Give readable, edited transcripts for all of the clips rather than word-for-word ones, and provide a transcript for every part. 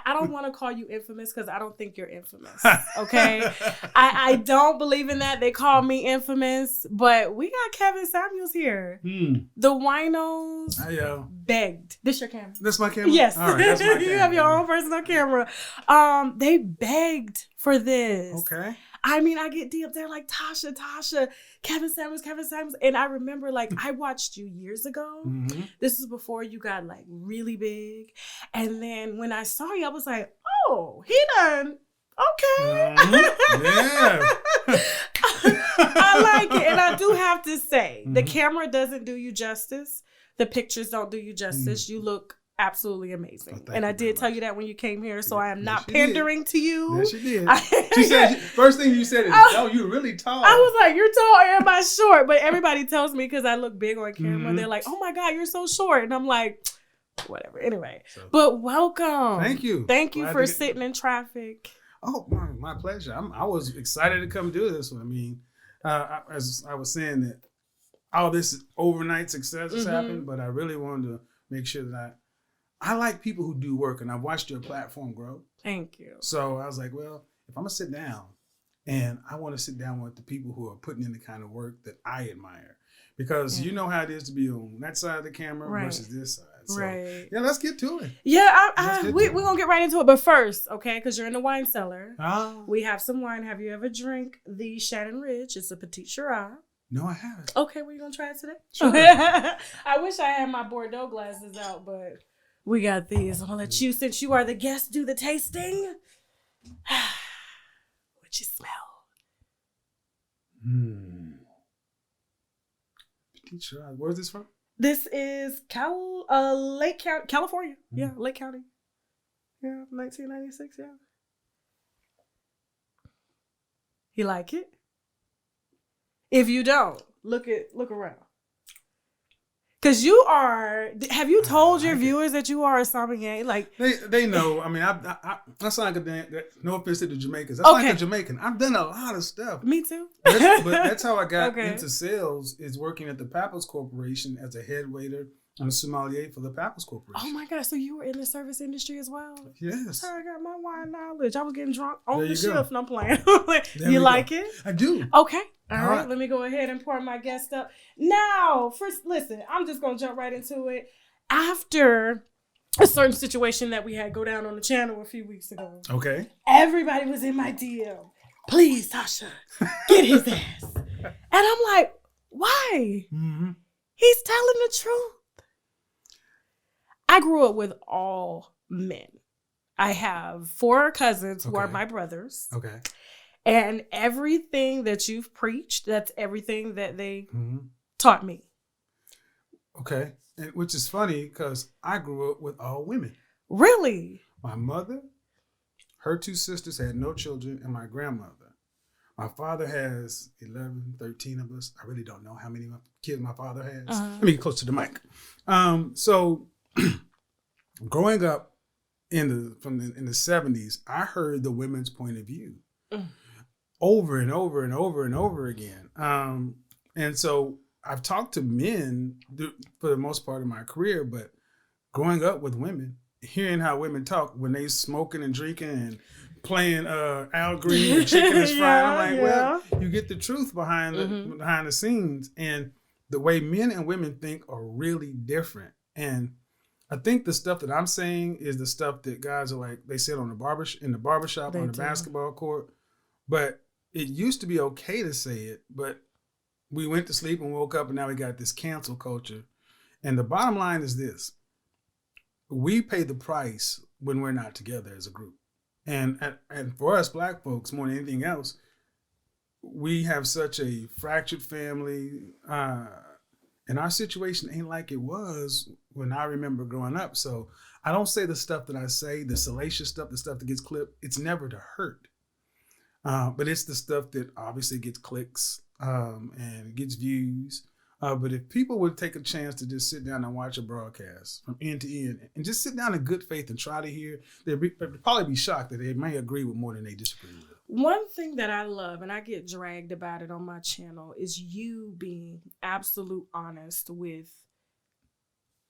I don't want to call you infamous because I don't think you're infamous. Okay. I don't believe in that. They call me infamous, but we got Kevin Samuels here. The winos begged. This your camera? That's my camera? Yes. All right, that's my camera. You have your own personal camera. They begged for this. Okay. I mean, I get DMs. They're like, Tasha, Kevin Samuels. And I remember, like, I watched you years ago. Mm-hmm. This is before you got, like, really big. And then when I saw you, I was like, oh, he done. Okay. Mm-hmm. Yeah. I like it. And I do have to say, the camera doesn't do you justice. The pictures don't do you justice. You look absolutely amazing. And I did tell you that when you came here, so I am not pandering to you. Yes, she did. She said, first thing you said is, oh, you're really tall. I was like, you're tall, everybody's short. But everybody tells me because I look big on camera. They're like, oh my God, you're so short. And I'm like, whatever. Anyway, but welcome. Thank you. Thank you for sitting in traffic. Oh, my pleasure. I was excited to come do this one. I mean, as I was saying that all this overnight success has happened, but I really wanted to make sure that I like people who do work, and I've watched your platform grow. Thank you. So I was like, well, if I'm going to sit down, and I want to sit down with the people who are putting in the kind of work that I admire. Because you know how it is to be on that side of the camera versus this side. So, yeah, let's get to it. Yeah, we're going to get right into it. But first, okay, because you're in the wine cellar, we have some wine. Have you ever drank the Shannon Ridge? It's a Petite Shiraz. No, I haven't. Okay, well, you going to try it today? Sure. I wish I had my Bordeaux glasses out, but we got these. I'm going to let you, since you are the guest, do the tasting. What you smell? Petite Shiraz. Where's this from? This is Lake County, California. Yeah, Lake County. Yeah, 1996, yeah. You like it? If you don't, look around. Because you are, have you told your viewers that you are a sommelier? Like they know. I mean, I sound like no offense to the Jamaicans. I sound like a Jamaican. I've done a lot of stuff. Me too. But that's how I got into sales, is working at the Pappas Corporation as a head waiter and a sommelier for the Pappas Corporation. Oh my God. So you were in the service industry as well? Yes. That's how I got my wine knowledge. I was getting drunk on the shift and I'm playing. You like it? I do. Okay. All right. Let me go ahead and pour my guest up. Now, first, listen, I'm just going to jump right into it. After a certain situation that we had go down on the channel a few weeks ago. Okay. Everybody was in my DM. Please, Tasha, get his ass. And I'm like, why? Mm-hmm. He's telling the truth. I grew up with all men. I have 4 cousins who are my brothers. Okay. And everything that you've preached, that's everything that they taught me. Okay. And which is funny because I grew up with all women. Really? My mother, her 2 sisters had no children, and my grandmother. My father has 11, 13 of us. I really don't know how many kids my father has. Let me get close to the mic. So growing up in the 70s, I heard the women's point of view. Over and over and over and over again. And so I've talked to men for the most part of my career, but growing up with women, hearing how women talk when they smoking and drinking and playing Al Green and chicken is fried, I'm like, well, you get the truth behind the scenes. And the way men and women think are really different. And I think the stuff that I'm saying is the stuff that guys are like, they said in the barbershop, on the basketball court. But it used to be okay to say it, but we went to sleep and woke up and now we got this cancel culture. And the bottom line is this. We pay the price when we're not together as a group. And for us Black folks, more than anything else, we have such a fractured family. And our situation ain't like it was when I remember growing up. So I don't say the stuff that I say, the salacious stuff, the stuff that gets clipped. It's never to hurt. But it's the stuff that obviously gets clicks and gets views. But if people would take a chance to just sit down and watch a broadcast from end to end and just sit down in good faith and try to hear, they'd probably be shocked that they may agree with more than they disagree with. One thing that I love, and I get dragged about it on my channel, is you being absolute honest with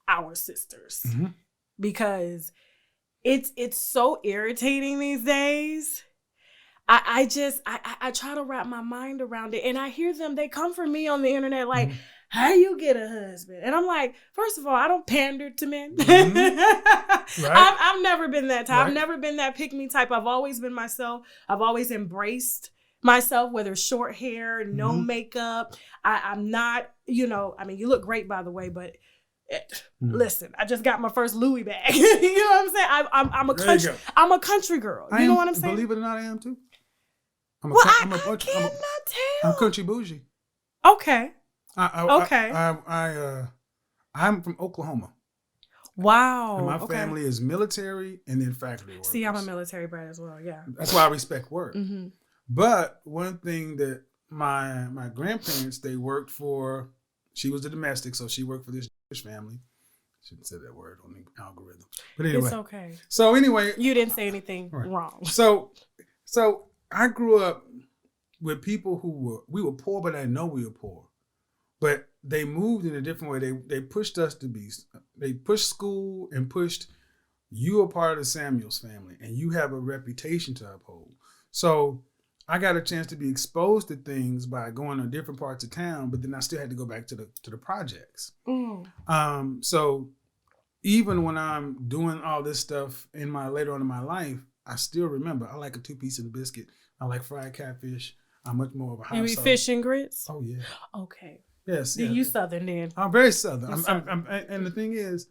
our sisters. Because it's so irritating these days. I try to wrap my mind around it, and I hear them. They come for me on the internet like, "How you get a husband?" And I'm like, first of all, I don't pander to men. Right. I've never been that type. Right. I've never been that pick me type. I've always been myself. I've always embraced myself, whether short hair, no makeup. I'm not, you look great, by the way, but listen, I just got my first Louis bag. You know what I'm saying? I'm a country girl. You know what I'm saying? Believe it or not, I am too. I cannot tell. I'm country bougie. Okay. I'm from Oklahoma. Wow. And my family is military and then factory workers. See, I'm a military brat as well. Yeah. That's why I respect work. Mm-hmm. But one thing that my grandparents, they worked for, she was the domestic, so she worked for this family. Shouldn't say that word on the algorithm. But anyway. It's okay. So anyway. You didn't say anything wrong. So I grew up with people we were poor, but I didn't know we were poor. But they moved in a different way. They pushed us they pushed school and pushed, you are part of the Samuels family and you have a reputation to uphold. So I got a chance to be exposed to things by going to different parts of town, but then I still had to go back to the projects. So even when I'm doing all this stuff later on in my life, I still remember I like a 2-piece and a biscuit. I like fried catfish. I'm much more of a hot sauce. You eat fish and grits? Oh yeah. Okay. Yes. You Southern then? I'm very Southern. And the thing is,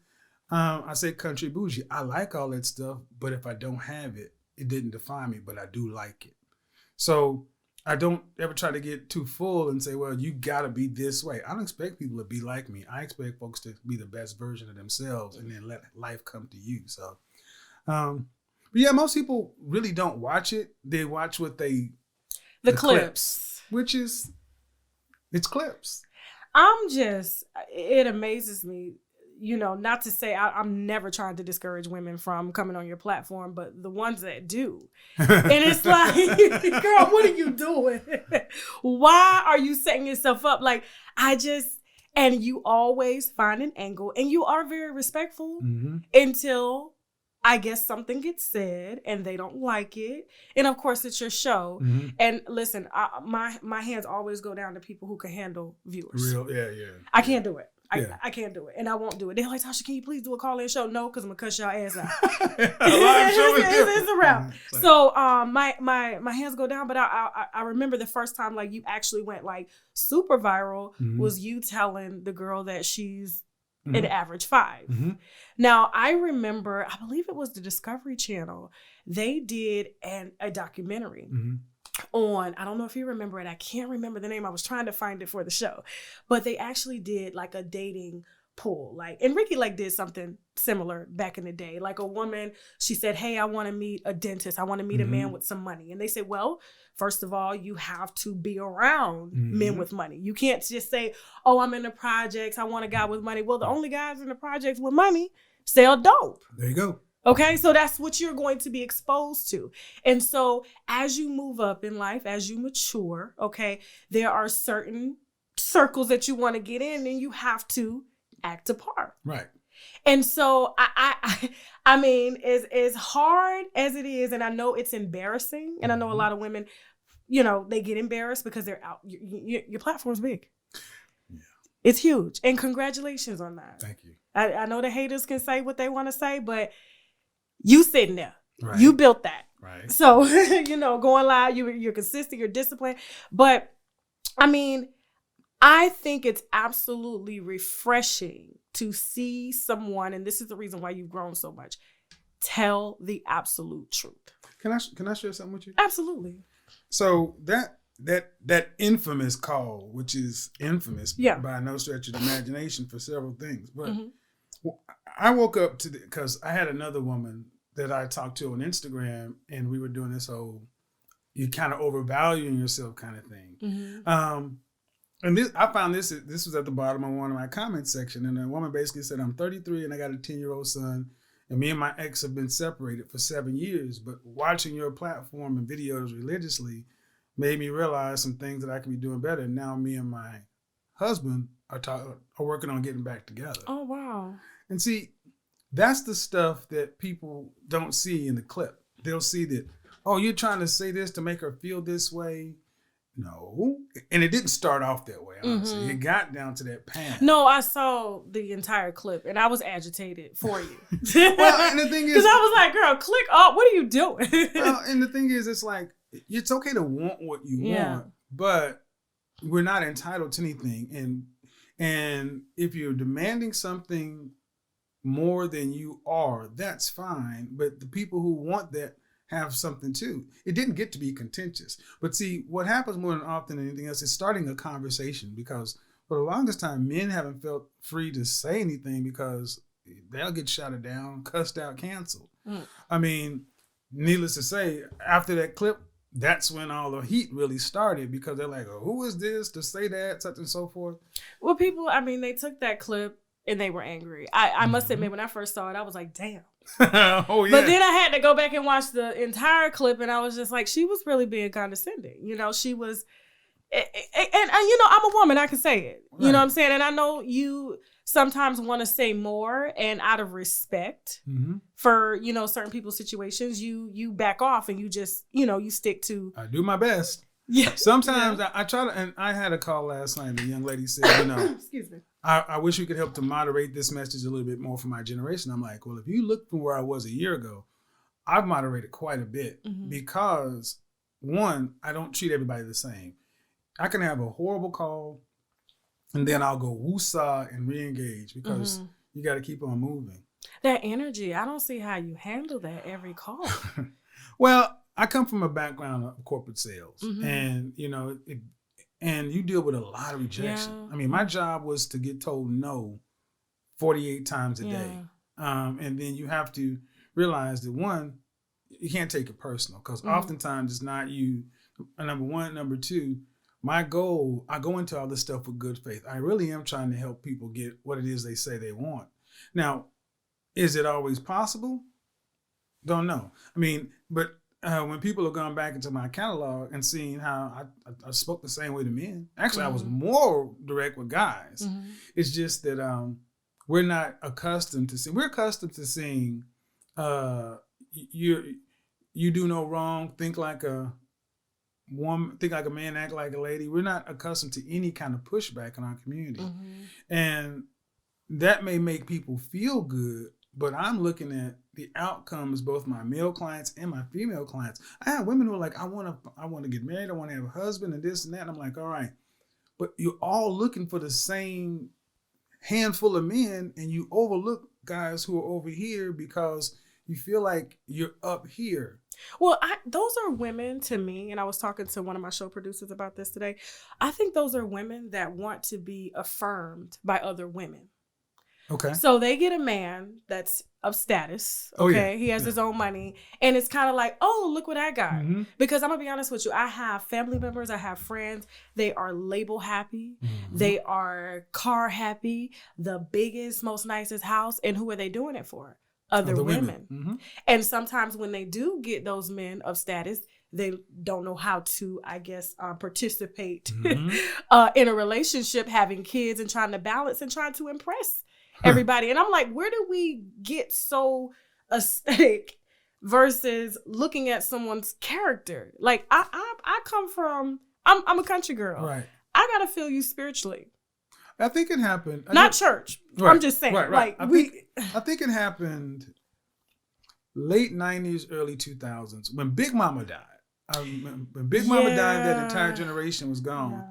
I say country bougie. I like all that stuff, but if I don't have it, it didn't define me. But I do like it. So I don't ever try to get too full and say, well, you got to be this way. I don't expect people to be like me. I expect folks to be the best version of themselves and then let life come to you. So, but yeah, most people really don't watch it. They watch what the clips, which is, it's clips. It amazes me, not to say I'm never trying to discourage women from coming on your platform, but the ones that do. And it's like, girl, what are you doing? Why are you setting yourself up? Like, and you always find an angle and you are very respectful until I guess something gets said and they don't like it. And of course it's your show. And listen, my hands always go down to people who can handle viewers. Yeah. I can't do it. I can't do it. And I won't do it. They're like, Tasha, can you please do a call-in show? No, because I'm going to cuss y'all ass out. It's a wrap. So my hands go down. But I remember the first time like you actually went like super viral was you telling the girl that she's an average 5. Now, I remember, I believe it was the Discovery Channel. They did a documentary on, I don't know if you remember it. I can't remember the name. I was trying to find it for the show. But they actually did like a dating pool. Like, and Ricky Lake did something similar back in the day. Like a woman, she said, hey, I want to meet a dentist. I want to meet a man with some money. And they said, well, first of all, you have to be around men with money. You can't just say, oh, I'm in the projects. I want a guy with money. Well, the only guys in the projects with money sell dope. There you go. Okay, so that's what you're going to be exposed to. And so as you move up in life, as you mature, okay, there are certain circles that you want to get in and you have to act apart. Right. And so I mean, as hard as it is, and I know it's embarrassing, and I know a lot of women, they get embarrassed because they're out. Your platform's big. Yeah. It's huge. And congratulations on that. Thank you. I know the haters can say what they want to say, but you sitting there. Right. You built that. Right. So, going live, you're consistent, you're disciplined. But I mean, I think it's absolutely refreshing to see someone, and this is the reason why you've grown so much, tell the absolute truth. Can I share something with you? Absolutely. So that infamous call, which is infamous by no stretch of the imagination for several things, but I woke up because I had another woman that I talked to on Instagram, and we were doing this whole you kind of overvaluing yourself kind of thing. And I found this was at the bottom of one of my comment section, and the woman basically said, I'm 33 and I got a 10-year-old son, and me and my ex have been separated for 7 years, but watching your platform and videos religiously made me realize some things that I can be doing better. And now me and my husband are working on getting back together. Oh, wow. And see, that's the stuff that people don't see in the clip. They'll see that, oh, you're trying to say this to make her feel this way. No. And it didn't start off that way, honestly. Mm-hmm. It got down to that path. No, I saw the entire clip and I was agitated for you. Well, and the thing is... Because I was like, girl, click up. What are you doing? Well, and the thing is, it's like, it's okay to want what you want, but we're not entitled to anything. And if you're demanding something more than you are, that's fine. But the people who want that have something too. It didn't get to be contentious. But see, what happens more than often than anything else is starting a conversation, because for the longest time, men haven't felt free to say anything because they'll get shouted down, cussed out, canceled. I mean, needless to say, after that clip, that's when all the heat really started, because they're like, oh, who is this to say that, such and so forth. Well, people, I mean, they took that clip and they were angry. I must admit, when I first saw it, I was like, damn. Oh, yeah. But then I had to go back and watch the entire clip, and I was just like, she was really being condescending. You know, she was, and you know, I'm a woman, I can say it. You know what I'm saying? And I know you sometimes want to say more, and out of respect for, you know, certain people's situations, you back off and you just, you know, you stick to. I do my best. Yeah. Sometimes I try to, and I had a call last night, and the young lady said, you know, excuse me. I wish we could help to moderate this message a little bit more for my generation. I'm like, well, if you look from where I was a year ago, I've moderated quite a bit because, one, I don't treat everybody the same. I can have a horrible call and then I'll go woosah and re-engage, because you got to keep on moving. That energy, I don't see how you handle that every call. Well, I come from a background of corporate sales, and, you know, and you deal with a lot of rejection. Yeah. I mean, my job was to get told no 48 times a day. And then you have to realize that, one, you can't take it personal, because oftentimes it's not you. Number one. Number two, my goal, I go into all this stuff with good faith. I really am trying to help people get what it is they say they want. Now, is it always possible? Don't know. I mean, but when people have gone back into my catalog and seen how I spoke the same way to men, actually I was more direct with guys. It's just that we're not accustomed to seeing. We're accustomed to seeing you do no wrong, think like a woman, think like a man, act like a lady. We're not accustomed to any kind of pushback in our community, and that may make people feel good. But I'm looking at the outcomes, both my male clients and my female clients. I have women who are like, I want to get married, I want to have a husband, and this and that. And I'm like, all right, but you're all looking for the same handful of men, and you overlook guys who are over here because you feel like you're up here. Well, those are women to me, and I was talking to one of my show producers about this today. I think those are women that want to be affirmed by other women. Okay. So they get a man that's of status. Okay. Oh, yeah. He has his own money. And it's kind of like, oh, look what I got. Because I'm going to be honest with you. I have family members. I have friends. They are label happy. They are car happy. The biggest, most nicest house. And who are they doing it for? Other women. And sometimes when they do get those men of status, they don't know how to, I guess, participate in a relationship, having kids and trying to balance and trying to impress everybody. And I'm like, where do we get so aesthetic versus looking at someone's character? Like I come from, I'm a country girl. Right. I gotta feel you spiritually. I think it happened. Not church. Right, I'm just saying. Right. Like I think it happened late 90s, early 2000s when Big Mama died. When Big Mama died, that entire generation was gone.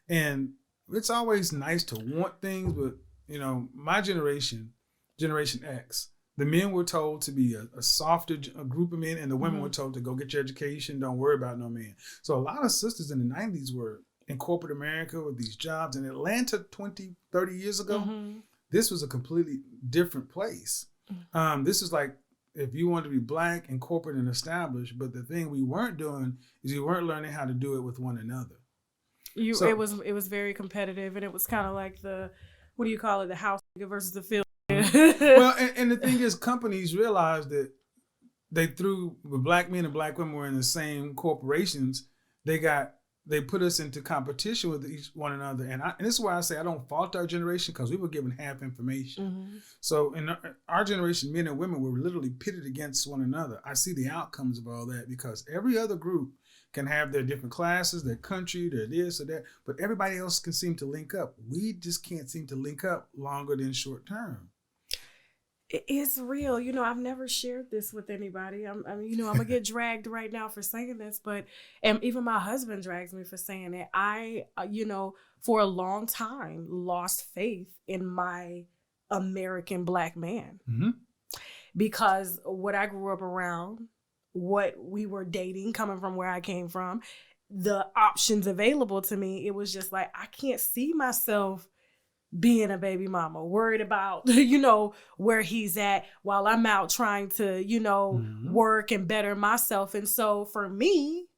And it's always nice to want things, but you know, my generation, Generation X, the men were told to be a softer group of men, and the women were told to go get your education, don't worry about no man. So a lot of sisters in the 90s were in corporate America with these jobs. In Atlanta 20, 30 years ago, this was a completely different place. This is like, if you want to be black and corporate and established, but the thing we weren't doing is we weren't learning how to do it with one another. It was very competitive, and it was kind of like the, what do you call it? The house versus the field. Well, and the thing is, companies realized that they threw, when black men and black women were in the same corporations, they got they put us into competition with one another. And this is why I say I don't fault our generation, because we were given half information. Mm-hmm. So in our generation, men and women were literally pitted against one another. I see the outcomes of all that, because every other group can have their different classes, their country, their this or that, but everybody else can seem to link up. We just can't seem to link up longer than short term. It's real. You know, I've never shared this with anybody. I'm going to get dragged right now for saying this, and even my husband drags me for saying it. I, for a long time lost faith in my American Black man, mm-hmm. because what I grew up around, what we were dating, coming from where I came from, the options available to me, it was just like, I can't see myself being a baby mama, worried about, where he's at while I'm out trying to, mm-hmm. work and better myself. And so for me,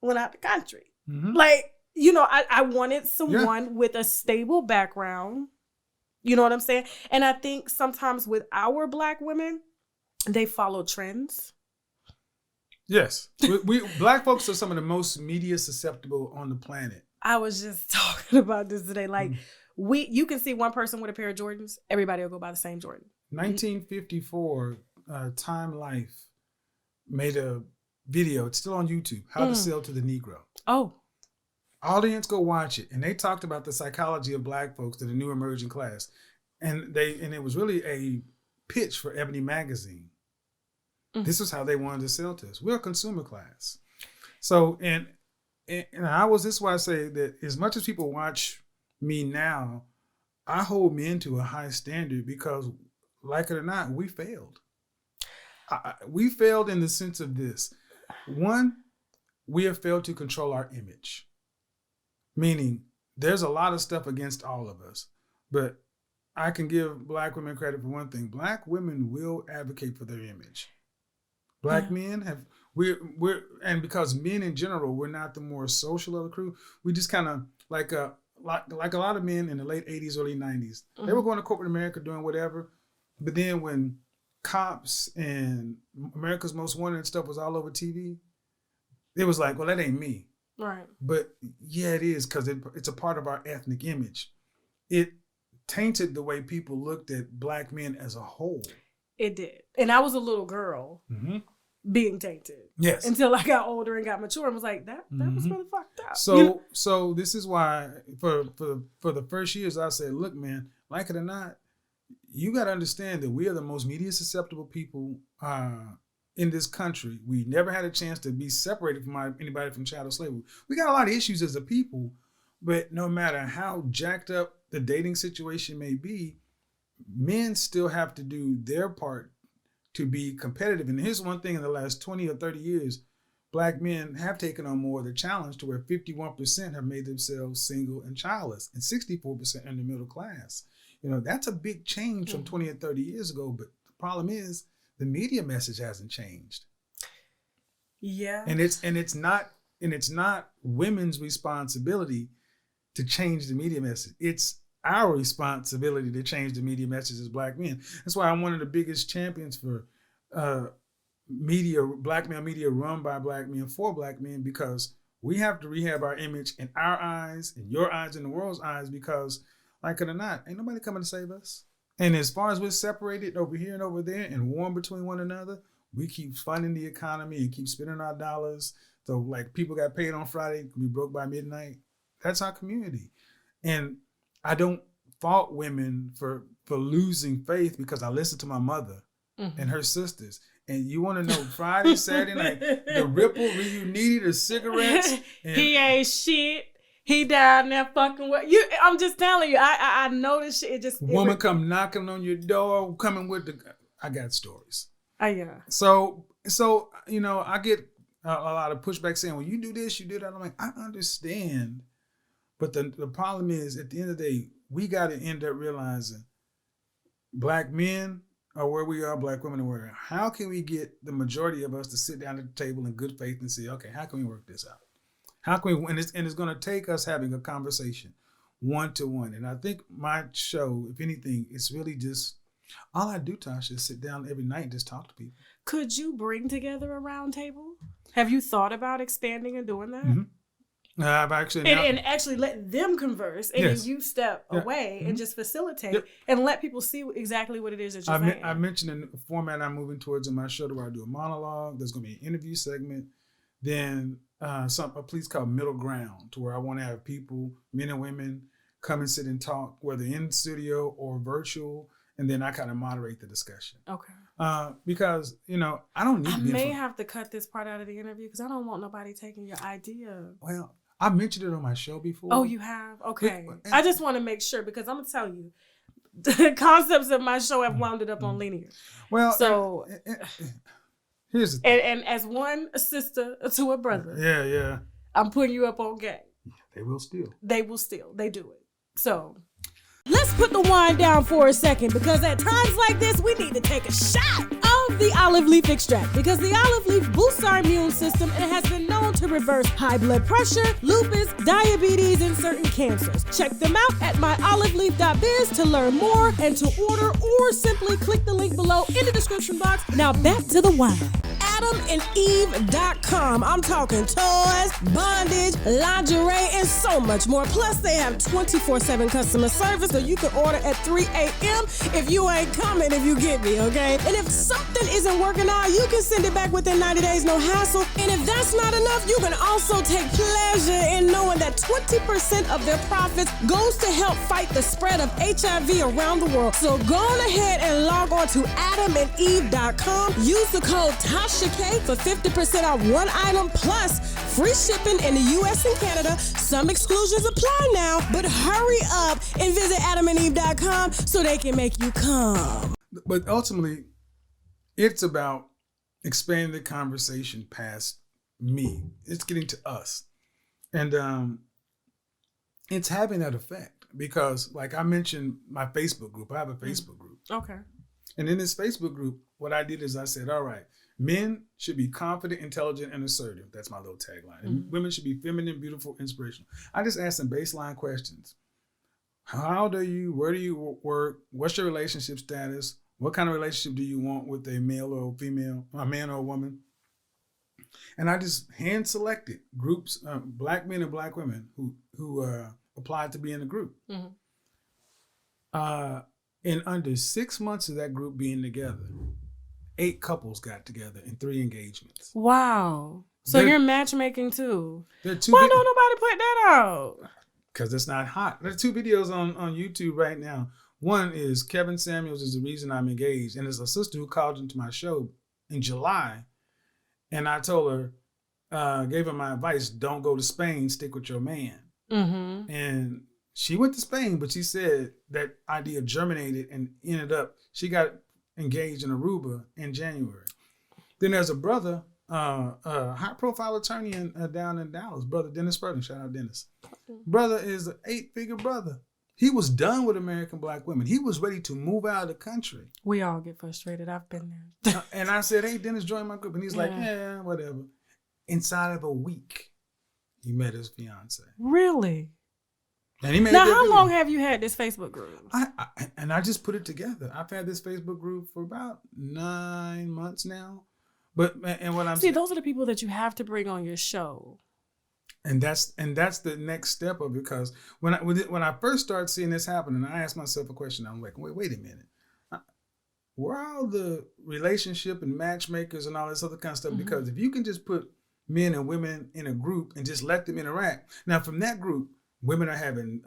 I went out the country. Mm-hmm. Like, I wanted someone with a stable background. You know what I'm saying? And I think sometimes with our Black women, they follow trends. Yes. we Black folks are some of the most media susceptible on the planet. I was just talking about this today. Like, you can see one person with a pair of Jordans, everybody will go buy the same Jordan. 1954, Time Life made a video. It's still on YouTube. How to Sell to the Negro. Oh. Audience, go watch it. And they talked about the psychology of Black folks to the new emerging class. And it was really a pitch for Ebony Magazine. This is how they wanted to sell to us. We're a consumer class. So, and this is why I say that as much as people watch me now, I hold men to a high standard, because, like it or not, we failed. We failed in the sense of this. One, we have failed to control our image. Meaning, there's a lot of stuff against all of us. But I can give Black women credit for one thing. Black women will advocate for their image. Black men have, and because men in general, we're not the more social of the crew. We just kind of like a lot of men in the late 80s, early 90s. Mm-hmm. They were going to corporate America doing whatever. But then when Cops and America's Most Wanted and stuff was all over TV, it was like, well, that ain't me. Right. But yeah, it is, because it's a part of our ethnic image. It tainted the way people looked at Black men as a whole. It did. And I was a little girl. Mm-hmm. Being tainted. Yes. Until I got older and got mature and was like, that was really fucked up. So this is why for the first years I said, look, man, like it or not, you got to understand that we are the most media susceptible people in this country. We never had a chance to be separated from anybody from chattel slavery. We got a lot of issues as a people, but no matter how jacked up the dating situation may be, men still have to do their part to be competitive. And here's one thing: in the last 20 or 30 years, Black men have taken on more of the challenge, to where 51% have made themselves single and childless, and 64% in the middle class. That's a big change from 20 or 30 years ago. But the problem is the media message hasn't changed. Yeah. And it's not women's responsibility to change the media message. It's our responsibility to change the media message as Black men. That's why I'm one of the biggest champions for media, Black male media run by Black men for Black men, because we have to rehab our image in our eyes, in your eyes, in the world's eyes, because, like it or not, ain't nobody coming to save us. And as far as we're separated over here and over there and warm between one another, we keep funding the economy and keep spending our dollars. So, like, people got paid on Friday, can be broke by midnight. That's our community. And I don't fault women for losing faith, because I listen to my mother and her sisters. And you want to know, Friday, Saturday night, the Ripple, you needed a cigarettes. He ain't shit. He down there fucking with you. I'm just telling you, I know this shit. It just woman come knocking on your door, coming with I got stories. Yeah. So I get a lot of pushback saying, well, you do this, you do that. I'm like, I understand. But the problem is, at the end of the day, we got to end up realizing Black men are where we are, Black women are where we are. How can we get the majority of us to sit down at the table in good faith and say, okay, how can we work this out? How can we, and it's going to take us having a conversation one-to-one. And I think my show, if anything, it's really just, all I do, Tasha, is sit down every night and just talk to people. Could you bring together a round table? Have you thought about expanding and doing that? Mm-hmm. I've actually and actually let them converse, and then you step away and just facilitate and let people see exactly what it is that you're saying. I mentioned in the format I'm moving towards in my show where I do a monologue. There's going to be an interview segment. Then a piece called Middle Ground, to where I want to have people, men and women, come and sit and talk, whether in studio or virtual, and then I kind of moderate the discussion. Okay. Because, I don't need I may have to cut this part out of the interview because I don't want nobody taking your idea. Well, I mentioned it on my show before. Oh, you have? Okay. I just want to make sure because I'm going to tell you, the concepts of my show have wound up on linear. Well, so... Here's the thing. And as one sister to a brother. Yeah. I'm putting you up on game. They will steal. They do it. So let's put the wine down for a second because at times like this, we need to take a shot of the olive leaf extract because the olive leaf boosts our immune system and has been known to reverse high blood pressure, lupus, diabetes, and certain cancers. Check them out at myoliveleaf.biz to learn more and to order, or simply click the link below in the description box. Now back to the wine. AdamandEve.com. I'm talking toys, bondage, lingerie, and so much more. Plus, they have 24/7 customer service, so you can order at 3 a.m. if you ain't coming, if you get me, okay? And if something isn't working out, you can send it back within 90 days, no hassle. And if that's not enough, you can also take pleasure in knowing that 20% of their profits goes to help fight the spread of HIV around the world. So go on ahead and log on to AdamandEve.com. Use the code Tasha for 50% off one item plus free shipping in the US and Canada. Some exclusions apply now, but hurry up and visit AdamandEve.com so they can make you come. But ultimately, it's about expanding the conversation past me. It's getting to us. And it's having that effect because, like I mentioned, my Facebook group, I have a Facebook group. Okay. And in this Facebook group, what I did is I said, all right, men should be confident, intelligent, and assertive. That's my little tagline. And women should be feminine, beautiful, inspirational. I just asked some baseline questions. How old are you? Where do you work? What's your relationship status? What kind of relationship do you want with a male or a female, a man or a woman? And I just hand selected groups, black men and black women who applied to be in the group. In under 6 months of that group being together, 8 couples got together in 3 engagements. Wow. So you're matchmaking too. Why don't nobody put that out? Because it's not hot. There's 2 videos on YouTube right now. One is Kevin Samuels is the reason I'm engaged. And there's a sister who called into my show in July. And I told her, gave her my advice, don't go to Spain, stick with your man. And she went to Spain, but she said that idea germinated and ended up, she got engaged in Aruba in January. Then there's a brother, a high-profile attorney down in Dallas, brother Dennis Burton. Shout out Dennis. Brother is an 8-figure brother. He was done with American black women. He was ready to move out of the country. We all get frustrated. I've been there. And I said, hey, Dennis, join my group. And he's like, yeah, whatever. Inside of a week, he met his fiance. Really? And he made now, how long have you had this Facebook group? I just put it together. I've had this Facebook group for about 9 months now. But and what I'm saying, those are the people that you have to bring on your show. And that's the next step of it, because when I first started seeing this happening, I asked myself a question. I'm like, wait a minute. Where are all the relationship and matchmakers and all this other kind of stuff? Because if you can just put men and women in a group and just let them interact. Now, from that group, women are having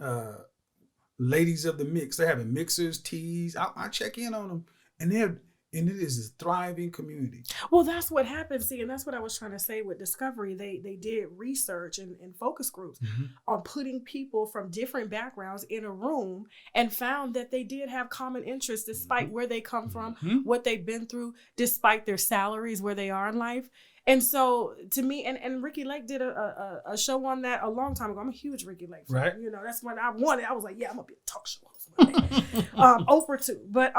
ladies of the mix. They're having mixers, teas. I check in on them, and it is a thriving community. Well, that's what happened. See, and that's what I was trying to say with Discovery. They did research and focus groups on putting people from different backgrounds in a room and found that they did have common interests despite where they come from, what they've been through, despite their salaries, where they are in life. And so to me, and Ricky Lake did a show on that a long time ago. I'm a huge Ricky Lake fan. Right. You know, that's when I wanted. I was like, yeah, I'm going to be a talk show host one day. Oprah too. But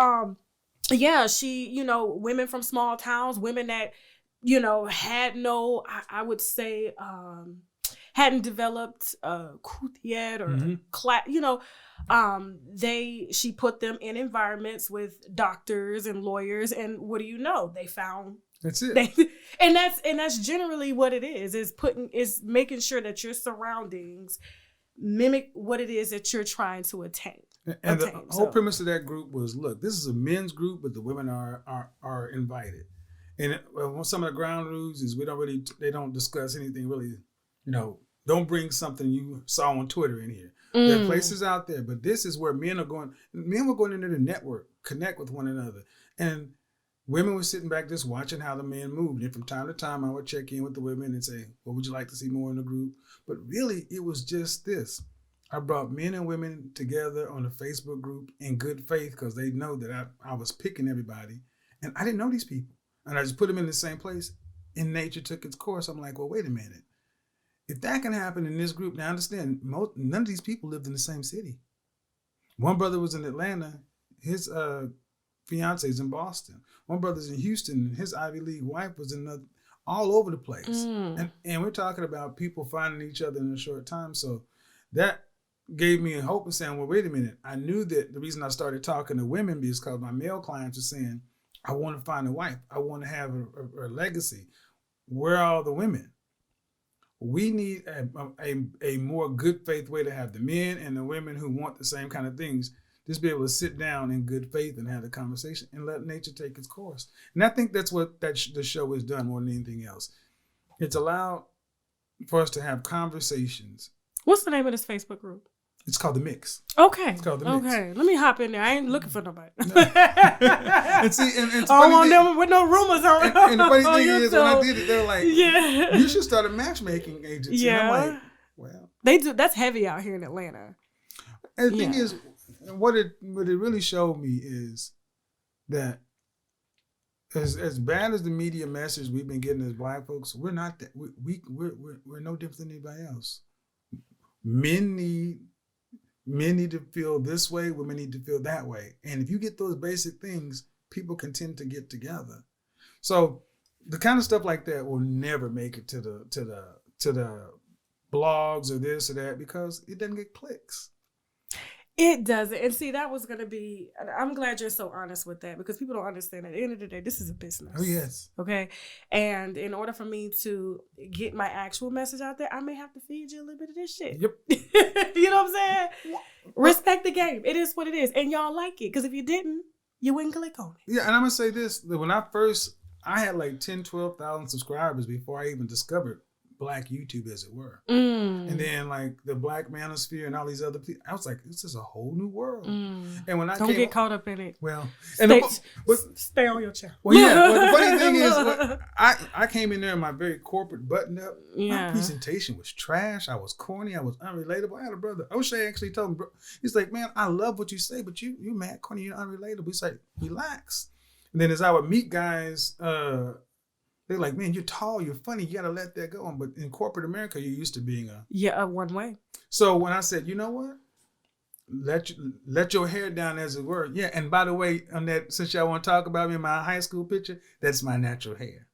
yeah, she, women from small towns, women that, had no, I would say, hadn't developed yet or class, she put them in environments with doctors and lawyers, and what do you know? They found That's it. And that's generally what it is making sure that your surroundings mimic what it is that you're trying to attain. And the whole premise of that group was, look, this is a men's group, but the women are invited. And some of the ground rules is they don't discuss anything really, don't bring something you saw on Twitter in here. There are places out there, but this is where men were going in there to network, connect with one another. And women were sitting back just watching how the men moved. And from time to time, I would check in with the women and say, what would you like to see more in the group? But really, it was just this. I brought men and women together on a Facebook group in good faith because they know that I was picking everybody. And I didn't know these people. And I just put them in the same place. And nature took its course. I'm like, well, wait a minute. If that can happen in this group, now understand, none of these people lived in the same city. One brother was in Atlanta. His fiance is in Boston. One brother's in Houston. His Ivy League wife was all over the place. And we're talking about people finding each other in a short time. So that gave me a hope and saying, well, wait a minute. I knew that the reason I started talking to women is because my male clients were saying, I want to find a wife. I want to have a legacy. Where are all the women? We need a more good faith way to have the men and the women who want the same kind of things just be able to sit down in good faith and have the conversation and let nature take its course. And I think that's what the show has done more than anything else. It's allowed for us to have conversations. What's the name of this Facebook group? It's called The Mix. Okay. It's called The Mix. Okay. Let me hop in there. I ain't looking for nobody. And see, and I don't want them with no rumors on it. And the funny thing is, when I did it, they were like, you should start a matchmaking agency. Yeah. And I'm like, well. They do. That's heavy out here in Atlanta. And the thing is, what it really showed me is that as bad as the media message we've been getting as Black folks, we're not that. We're no different than anybody else. Men need to feel this way, women need to feel that way. And if you get those basic things, people can tend to get together. So the kind of stuff like that will never make it to the blogs or this or that because it doesn't get clicks. It doesn't. And see, that was going to be, I'm glad you're so honest with that because people don't understand at the end of the day, this is a business. Oh, yes. Okay. And in order for me to get my actual message out there, I may have to feed you a little bit of this shit. Yep. You know what I'm saying? Respect the game. It is what it is. And y'all like it because if you didn't, you wouldn't click on it. Yeah. And I'm going to say this. When I had like 10, 12,000 subscribers before I even discovered Black YouTube, as it were. And then like the Black manosphere and all these other people, I was like, this is a whole new world. And when I don't get caught up in it. Well, stay on your chair. Well, yeah. Well, the funny thing is, I came in there in my very corporate button up. Yeah. My presentation was trash. I was corny. I was unrelatable. I had a brother. O'Shea actually told me, bro, he's like, man, I love what you say, but you mad corny, you're unrelatable. He's like, relax. And then as I would meet guys, they're like, man, you're tall, you're funny, you got to let that go. But in corporate America, you're used to being a one way. So when I said, you know what? Let your hair down, as it were. Yeah, and by the way, on that, since y'all want to talk about me in my high school picture, that's my natural hair.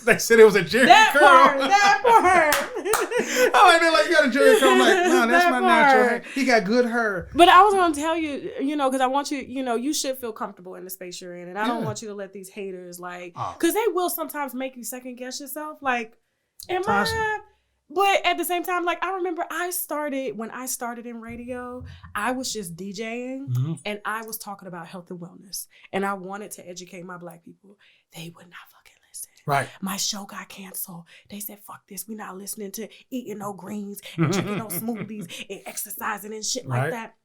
They said it was a Jerry curl. That part. Oh, they're like, you got a Jerry curl. I'm like, no, that's my natural hair. He got good hair. But I was going to tell you, because I want you, you should feel comfortable in the space you're in. And I don't want you to let these haters, because they will sometimes make you second guess yourself. Like, am Tasha. I? But at the same time, like, I remember when I started in radio, I was just DJing and I was talking about health and wellness. And I wanted to educate my Black people. They would not fucking listen. Right. My show got canceled. They said, fuck this. We're not listening to eating no greens and drinking no smoothies and exercising and shit like that.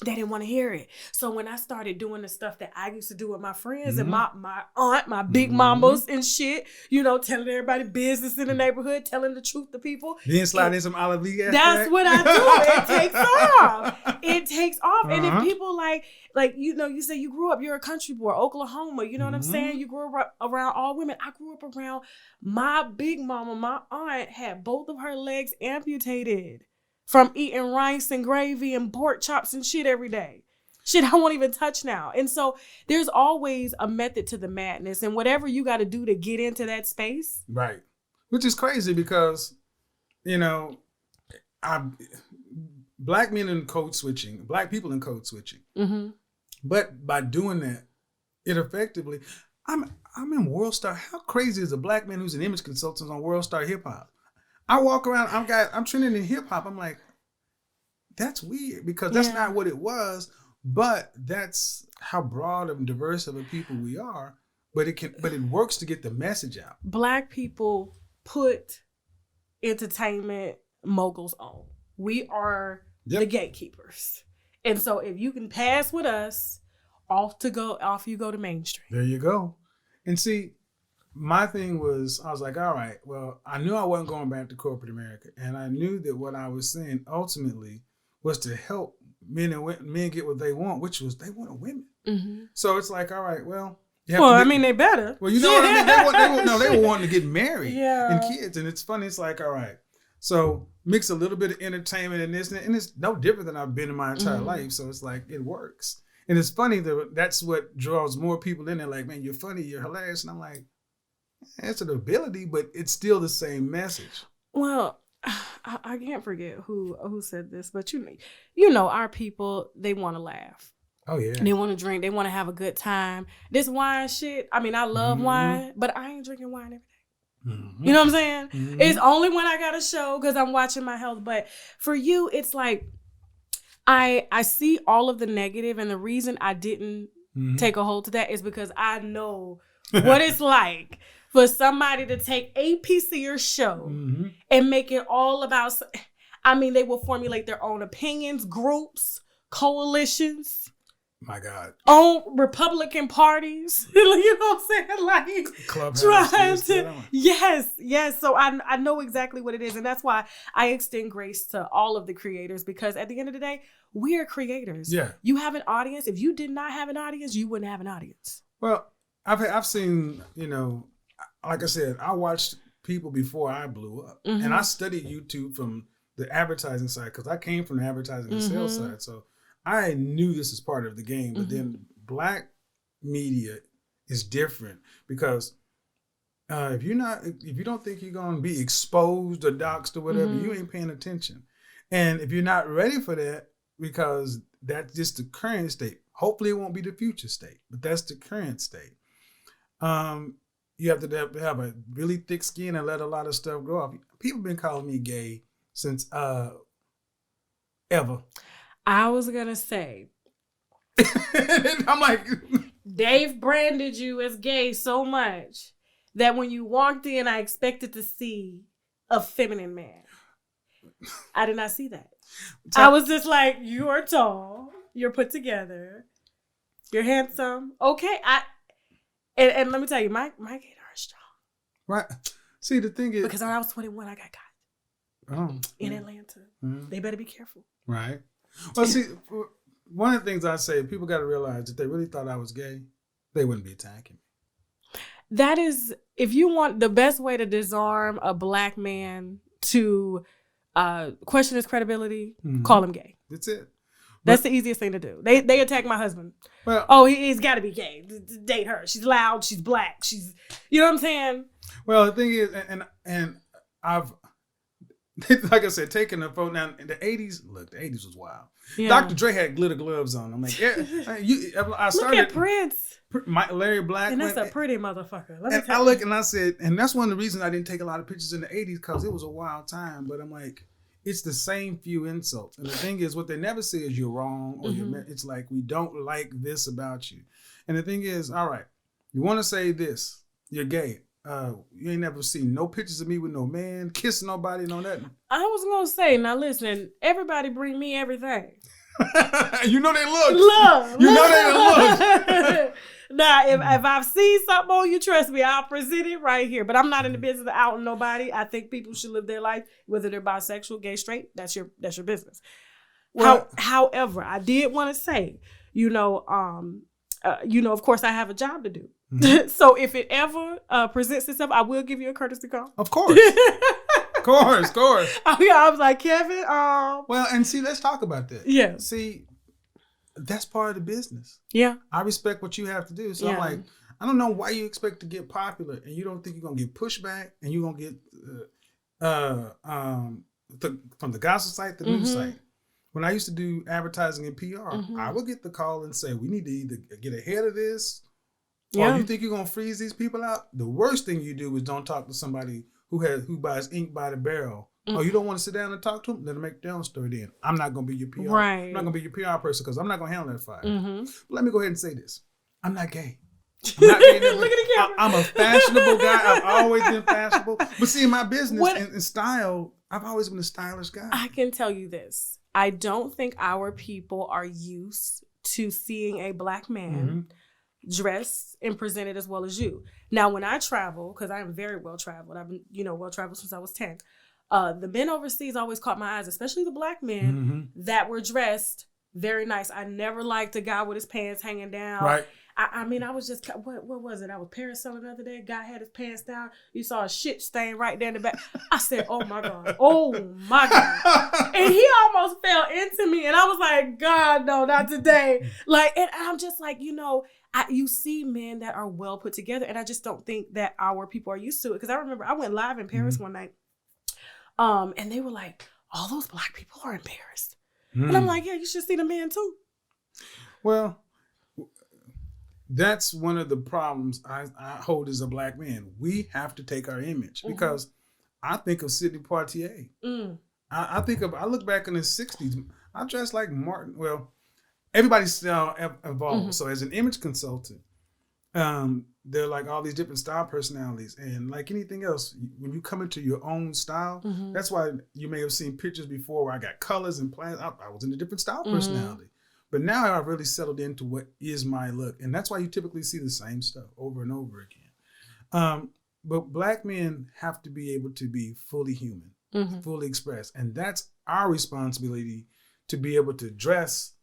They didn't want to hear it. So when I started doing the stuff that I used to do with my friends and my aunt, my big mamas and shit, telling everybody business in the neighborhood, telling the truth to people. Then slide in some olive leaf. That's what I do. It takes off. It takes off. And if people you say you grew up, you're a country boy, Oklahoma, you know what I'm saying? You grew up around all women. I grew up around my big mama. My aunt had both of her legs amputated from eating rice and gravy and pork chops and shit every day. Shit I won't even touch now. And so there's always a method to the madness, and whatever you got to do to get into that space. Right. Which is crazy because, Black men in code switching, Black people in code switching. But by doing that, it effectively, I'm in World Star. How crazy is a black man who's an image consultant on World Star Hip Hop? I walk around, I'm trending in hip hop. I'm like, that's weird because that's not what it was, but that's how broad and diverse of a people we are. But it works to get the message out. Black people put entertainment moguls on. We are the gatekeepers. And so if you can pass with us, off you go to mainstream. There you go. And see, my thing was, I was like, all right, well, I knew I wasn't going back to corporate America. And I knew that what I was saying ultimately was to help men get what they want, which was they wanted women. Mm-hmm. So it's like, all right, well. They better. Well, you know what I mean? They were wanting to get married and kids. And it's funny. It's like, all right. So mix a little bit of entertainment in this. And it's no different than I've been in my entire life. So it's like, it works. And it's funny that that's what draws more people in there. Like, man, you're funny, you're hilarious. And I'm like, it's an ability, but it's still the same message. Well, I can't forget who said this, but you know, our people, they want to laugh. Oh, yeah. They want to drink. They want to have a good time. This wine shit, I mean, I love wine, but I ain't drinking wine every day. Mm-hmm. You know what I'm saying? Mm-hmm. It's only when I got a show because I'm watching my health. But for you, it's like, I see all of the negative, and the reason I didn't take a hold to that is because I know what it's like for somebody to take a piece of your show and make it all about, I mean, they will formulate their own opinions, groups, coalitions. My God. On Republican parties. You know what I'm saying? Like Clubhouse, trying to. Yes. So I know exactly what it is. And that's why I extend grace to all of the creators, because at the end of the day, we are creators. Yeah. You have an audience. If you did not have an audience, you wouldn't have an audience. Well, I've seen, you know, like I said, I watched people before I blew up. Mm-hmm. And I studied YouTube from the advertising side because I came from the advertising and sales side. So I knew this is part of the game, but then black media is different because if you don't think you're gonna be exposed or doxxed or whatever, you ain't paying attention. And if you're not ready for that, because that's just the current state. Hopefully, it won't be the future state, but that's the current state. You have to have a really thick skin and let a lot of stuff grow off. People been calling me gay since ever. I was going to say, I'm like, Dave branded you as gay so much that when you walked in, I expected to see a feminine man. I did not see that. I was just like, you're tall, you're put together, you're handsome. Okay. And let me tell you, my gator is strong. Right. See, the thing is, because when I was 21, I got caught in Atlanta. They better be careful. Right. Well, see, one of the things I say, people got to realize if they really thought I was gay, they wouldn't be attacking me. That is, if you want the best way to disarm a black man to question his credibility, call him gay. That's it. That's the easiest thing to do. They attack my husband. Well, he's got to be gay. Date her. She's loud. She's black. She's, you know what I'm saying? Well, the thing is, and I've, like I said, taking the phone down in the 80s. Look, the 80s was wild. Yeah. Dr. Dre had glitter gloves on. I'm like, I started. Look at Prince. Larry Blackman. And that's a pretty motherfucker. I look and I said, and that's one of the reasons I didn't take a lot of pictures in the 80s because it was a wild time. But I'm like, it's the same few insults. And the thing is, what they never say is you're wrong or it's like, we don't like this about you. And the thing is, all right, you want to say this, you're gay. You ain't never seen no pictures of me with no man, kissing nobody, no nothing. I was going to say, now listen, everybody bring me everything. You know they look. You know they look. Now, if I've seen something on you, trust me, I'll present it right here. But I'm not in the business of outing nobody. I think people should live their life, whether they're bisexual, gay, straight. That's your business. Well, however, I did want to say, of course, I have a job to do. Mm-hmm. So if it ever presents itself, I will give you a courtesy call. Of course. Of course. I was like, Kevin. Well, and see, let's talk about that. Yeah. See, that's part of the business. Yeah. I respect what you have to do. So I'm like, I don't know why you expect to get popular and you don't think you're going to get pushback and you're going to get from the gospel site, the news site. When I used to do advertising and PR, I would get the call and say, we need to either get ahead of this Yeah. Oh, you think you're gonna freeze these people out? The worst thing you do is don't talk to somebody who buys ink by the barrel. Oh, you don't want to sit down and talk to them? Let them make their own story then. I'm not going to be your PR. Right. I'm not going to be your PR person because I'm not going to handle that fire. Mm-hmm. But let me go ahead and say this. I'm not gay. I'm not gay. Look at the camera. I'm a fashionable guy. I've always been fashionable. But see, in my business and style, I've always been a stylish guy. I can tell you this. I don't think our people are used to seeing a black man dressed and presented as well as you. Now, when I travel, because I am very well traveled, I've been, well traveled since I was 10. The men overseas always caught my eyes, especially the black men that were dressed very nice. I never liked a guy with his pants hanging down. Right. I mean, I was just, what was it? I was parasailing the other day. Guy had his pants down. You saw a shit stain right there in the back. I said, oh my God. Oh my God. And he almost fell into me. And I was like, God, no, not today. And I'm just like, you see men that are well put together. And I just don't think that our people are used to it. Because I remember I went live in Paris one night. And they were like, all those black people are embarrassed. And I'm like, yeah, you should see the men too. Well, that's one of the problems I hold as a black man. We have to take our image because I think of Sidney Poitier. I look back in the 60s. I dressed like Martin. Well, everybody's still evolved. So as an image consultant, there are like all these different style personalities. And like anything else, when you come into your own style, that's why you may have seen pictures before where I got colors and plans. I was in a different style personality. But now I've really settled into what is my look. And that's why you typically see the same stuff over and over again. But black men have to be able to be fully human, fully expressed. And that's our responsibility to be able to dress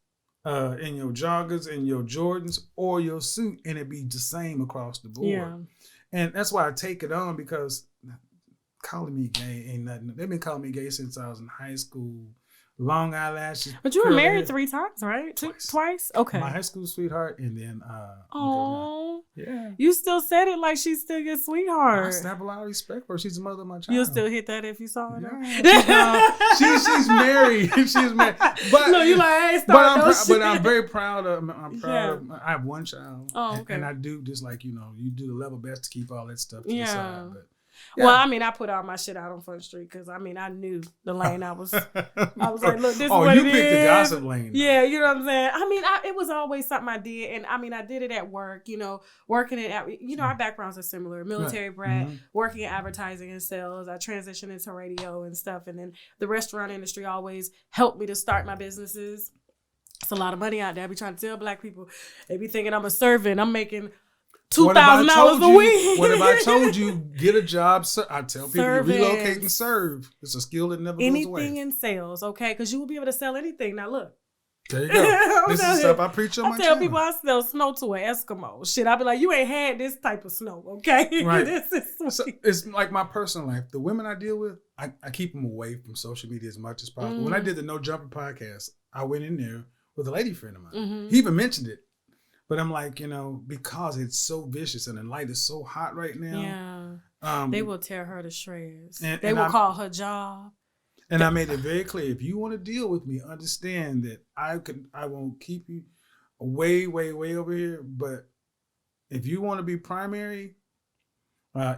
in your joggers and your Jordans or your suit and it be the same across the board. Yeah. And that's why I take it on because calling me gay ain't nothing. They've been calling me gay since I was in high school. Long eyelashes. But you were married 3 times, right? Twice? Okay. My high school sweetheart and then oh. Yeah. You still said it like she's still your sweetheart. I have a lot of respect for her. She's the mother of my child. You'll still hit that if you saw her? Yeah. She's married. She's married. But no, you like, hey, but I'm very proud of I have one child. Oh, okay. And I do just like, you do the level best to keep all that stuff to the side. But yeah. Well, I mean, I put all my shit out on Front Street because, I mean, I knew the lane I was like, look, this is what it is. Oh, you picked the gossip lane. Yeah, you know what I'm saying? I mean, it was always something I did. And, I mean, I did it at work, working at, our backgrounds are similar. Military brat, working in advertising and sales. I transitioned into radio and stuff. And then the restaurant industry always helped me to start my businesses. It's a lot of money out there. I be trying to tell black people. They be thinking I'm a servant. I'm making $2,000 a week. What if I told you get a job? I tell people to relocate and serve. It's a skill that never goes away. Anything in sales, okay? Because you will be able to sell anything. Now look. There you go. This is stuff I preach on my channel. I tell people I sell snow to an Eskimo. Shit, I be like, you ain't had this type of snow, okay? Right. This is sweet. So it's like my personal life. The women I deal with, I keep them away from social media as much as possible. When I did the No Jumper podcast, I went in there with a lady friend of mine. He even mentioned it. But I'm like, because it's so vicious and the light is so hot right now. Yeah. They will tear her to shreds. They will call her job. And I made it very clear. If you want to deal with me, understand that I won't keep you way, way, way over here. But if you want to be primary,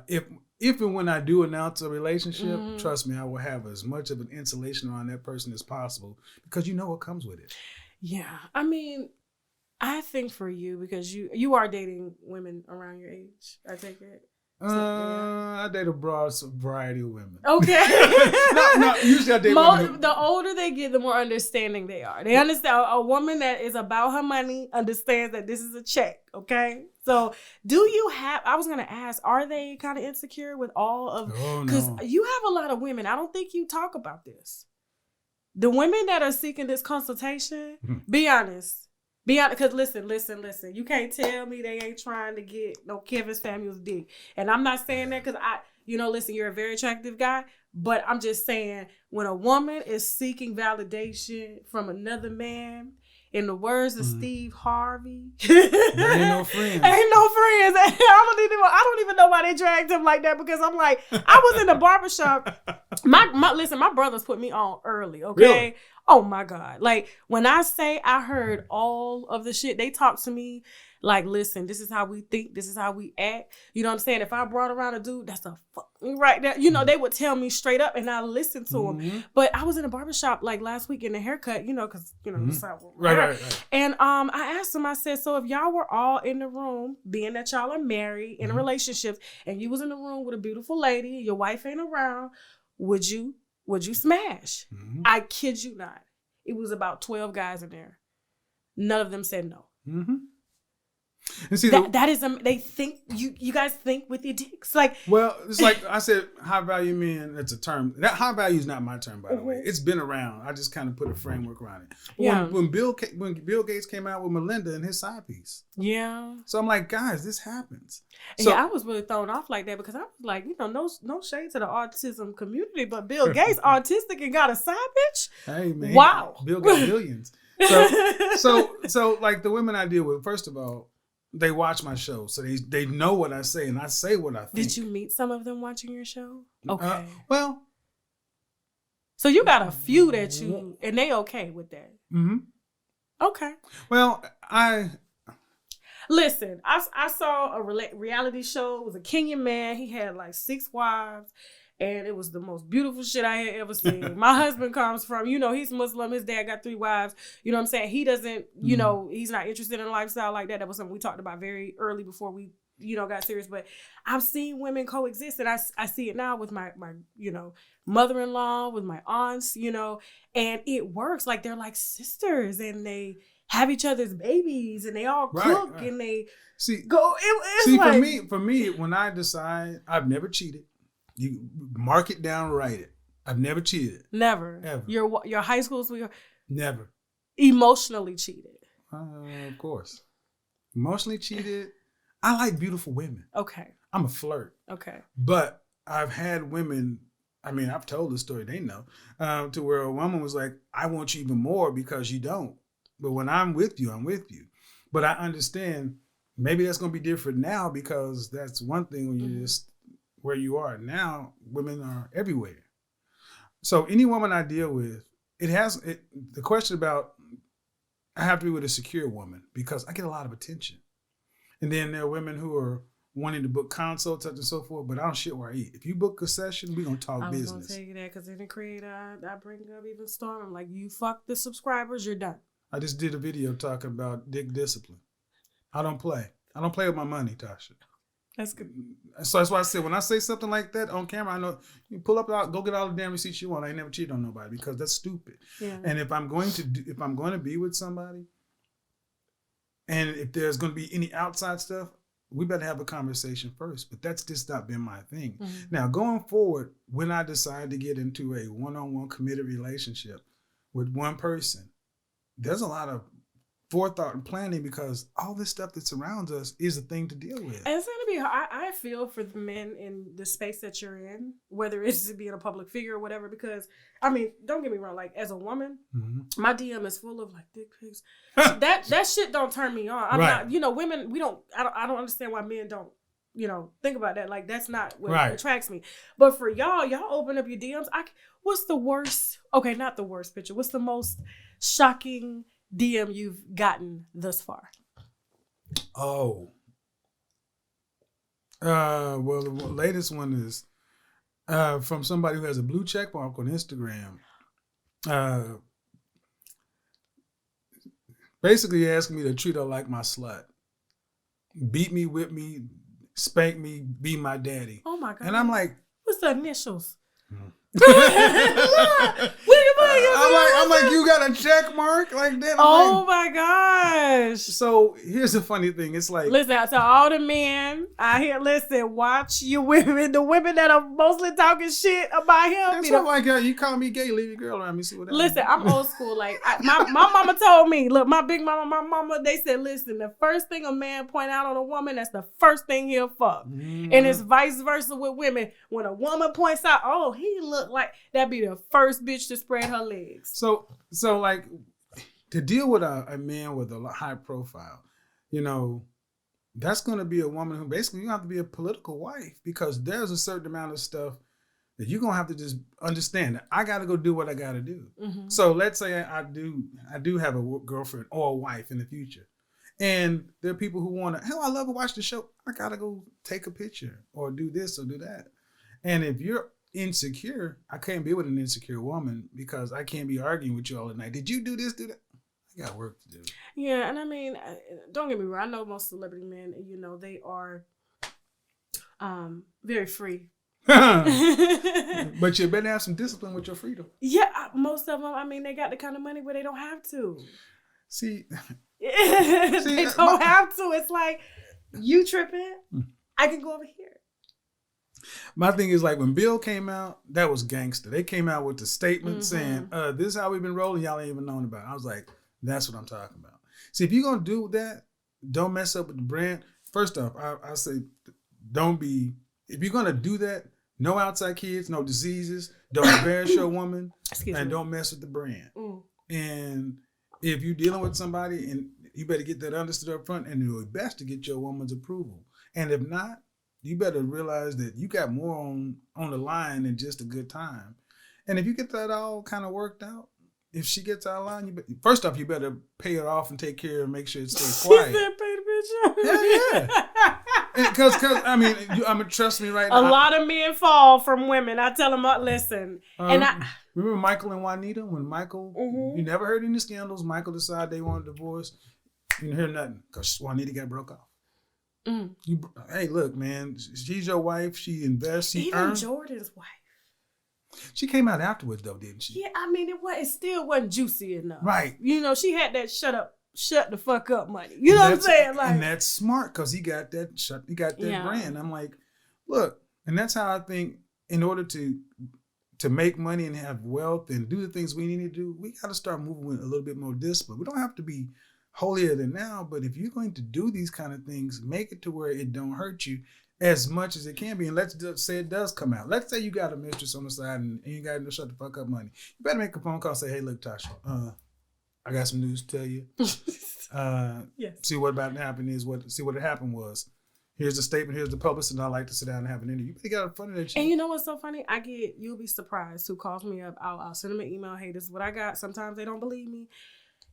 if and when I do announce a relationship, trust me, I will have as much of an insulation around that person as possible because you know what comes with it. Yeah. I mean, I think for you, because you are dating women around your age, I take it. I date a broad variety of women. Okay. no, usually I date women. The older they get, the more understanding they are. They understand a woman that is about her money understands that this is a check, okay? So do you have, I was going to ask, are they kind of insecure with all of, because you have a lot of women. I don't think you talk about this. The women that are seeking this consultation, be honest. Because listen. You can't tell me they ain't trying to get no Kevin Samuels dick. And I'm not saying that because listen, you're a very attractive guy. But I'm just saying when a woman is seeking validation from another man, in the words of Steve Harvey, there ain't no friends. Ain't no friends. I don't even know why they dragged him like that because I'm like, I was in the barbershop. My brothers put me on early, okay? Really? Oh my God. Like when I say I heard all of the shit, they talked to me Like, listen, this is how we think. This is how we act. You know what I'm saying? If I brought around a dude, that's a fucking right there. You know, they would tell me straight up and I listened to him. But I was in a barbershop like last week in a haircut, you know, because, you know, right. And I asked him, I said, so if y'all were all in the room, being that y'all are married, in a relationship, and you was in the room with a beautiful lady, your wife ain't around, would you smash? I kid you not. It was about 12 guys in there. None of them said no. And see, that is they think you guys think with your dicks, like. Well, it's like I said, high value men. That's a term. That high value is not my term, by the way. It's been around. I just kind of put a framework around it. But when Bill Gates came out with Melinda and his side piece. Yeah. So I'm like, guys, this happens. So, I was really thrown off like that because I was like, you know, no shade to the autism community, but Bill Gates autistic and got a side bitch. Hey man, wow, Bill got billions. So like the women I deal with, first of all, they watch my show, so they know what I say, and I say what I think. Did you meet some of them watching your show? Okay. Well. So you got a few that you, and they okay with that? Okay. Well, Listen, I saw a reality show. It was a Kenyan man. He had like 6 wives. And it was the most beautiful shit I had ever seen. My husband comes from, you know, he's Muslim. His dad got 3 wives. You know what I'm saying? He doesn't, you know, he's not interested in a lifestyle like that. That was something we talked about very early before we, you know, got serious. But I've seen women coexist. And I see it now with my you know, mother-in-law, with my aunts, you know. And it works. Like, they're like sisters. And they have each other's babies. And they all cook. Right. And they go. It's like, for me, when I decide, I've never cheated. You mark it down, write it. I've never cheated. Never. Ever. Your high school sweetheart? Never. Emotionally cheated? Of course. Emotionally cheated. I like beautiful women. Okay. I'm a flirt. Okay. But I've had women, I mean, I've told the story, they know, to where a woman was like, I want you even more because you don't. But when I'm with you, I'm with you. But I understand maybe that's going to be different now because that's one thing when you just... where you are now, women are everywhere. So any woman I deal with, the question about, I have to be with a secure woman because I get a lot of attention. And then there are women who are wanting to book consults, such and so forth, but I don't shit where I eat. If you book a session, we're going to talk business. I was going to tell you that because in the creator, I bring up even Storm. I'm like, you fuck the subscribers, you're done. I just did a video talking about dick discipline. I don't play. I don't play with my money, Tasha. That's good. So that's why I said, when I say something like that on camera, I know you pull up, go get all the damn receipts you want. I ain't never cheated on nobody because that's stupid. Yeah. And if I'm going to be with somebody, and if there's going to be any outside stuff, we better have a conversation first. But that's just not been my thing. Now, going forward, when I decide to get into a one-on-one committed relationship with one person, there's a lot of forethought and planning because all this stuff that surrounds us is a thing to deal with. And it's going to be hard. I feel for the men in the space that you're in, whether it's being a public figure or whatever, because, I mean, don't get me wrong, like, as a woman, my DM is full of, like, dick pics. that shit don't turn me on. I'm not, you know, women, I don't understand why men don't, you know, think about that. Like, that's not what attracts me. But for y'all open up your DMs. What's the worst, okay, not the worst picture, what's the most shocking DM you've gotten thus far? Oh. Well, the latest one is from somebody who has a blue check mark on Instagram. Basically asking me to treat her like my slut. Beat me, whip me, spank me, be my daddy. Oh my God. And I'm like, what's the initials? I'm like, you got a check mark like that? My gosh. So here's the funny thing. It's like, listen, to all the men out here, listen, watch your women, the women that are mostly talking shit about him. That's like, you call me gay, leave your girl around me, see what happens. Listen, I'm old school. Like, my mama told me, look, my big mama, my mama, they said, listen, the first thing a man point out on a woman, that's the first thing he'll fuck. And it's vice versa with women. When a woman points out, oh, he look like, that'd be the first bitch to spread her legs. So like, to deal with a man with a high profile, you know, that's going to be a woman who basically you have to be a political wife because there's a certain amount of stuff that you're going to have to just understand that I got to go do what I got to do. So let's say I do have a girlfriend or a wife in the future. And there are people who want to, I love to watch the show. I got to go take a picture or do this or do that. And if you're insecure, I can't be with an insecure woman because I can't be arguing with you all the night. Did you do this, do that? I got work to do. Yeah, and I mean, don't get me wrong. I know most celebrity men, you know, they are very free. But you better have some discipline with your freedom. Yeah, most of them, I mean, they got the kind of money where they don't have to. See, they don't have to. It's like, you tripping, I can go over here. My thing is like when Bill came out, that was gangster. They came out with the statement saying, this is how we've been rolling. Y'all ain't even known about it. I was like, that's what I'm talking about. See, if you're going to do that, don't mess up with the brand. First off, I say if you're going to do that, no outside kids, no diseases, don't embarrass your woman, and don't mess with the brand. And if you're dealing with somebody, and you better get that understood up front, and it's best to get your woman's approval. And if not, you better realize that you got more on the line than just a good time. And if you get that all kind of worked out, if she gets out of line, first off, you better pay her off and take care and make sure it stays quiet. She said pay the bitch off. Yeah. Because I mean, trust me right now. A lot of men fall from women. I tell them, listen. Remember Michael and Juanita? When Michael, you never heard any scandals. Michael decided they wanted a divorce. You didn't hear nothing because Juanita got broke off. Hey, look, man, she's your wife. She invests. She Even earns. Jordan's wife. She came out afterwards, though, didn't she? Yeah, I mean, it still wasn't juicy enough. Right. You know, she had that shut the fuck up money. You know what I'm saying? Like, and that's smart because he got that brand. I'm like, look, and that's how I think in order to make money and have wealth and do the things we need to do, we got to start moving with a little bit more discipline. We don't have to be holier than now, but if you're going to do these kind of things, make it to where it don't hurt you as much as it can be. And let's just say it does come out. Let's say you got a mistress on the side and you got to shut the fuck up money. You better make a phone call and say, hey, look, Tasha, I got some news to tell you. Yes. See what about to happen see what happened was. Here's the statement, here's the publicist, and I'd like to sit down and have an interview. You got in front of that shit. And you know what's so funny? You'll be surprised who calls me up. I'll send them an email. Hey, this is what I got. Sometimes they don't believe me.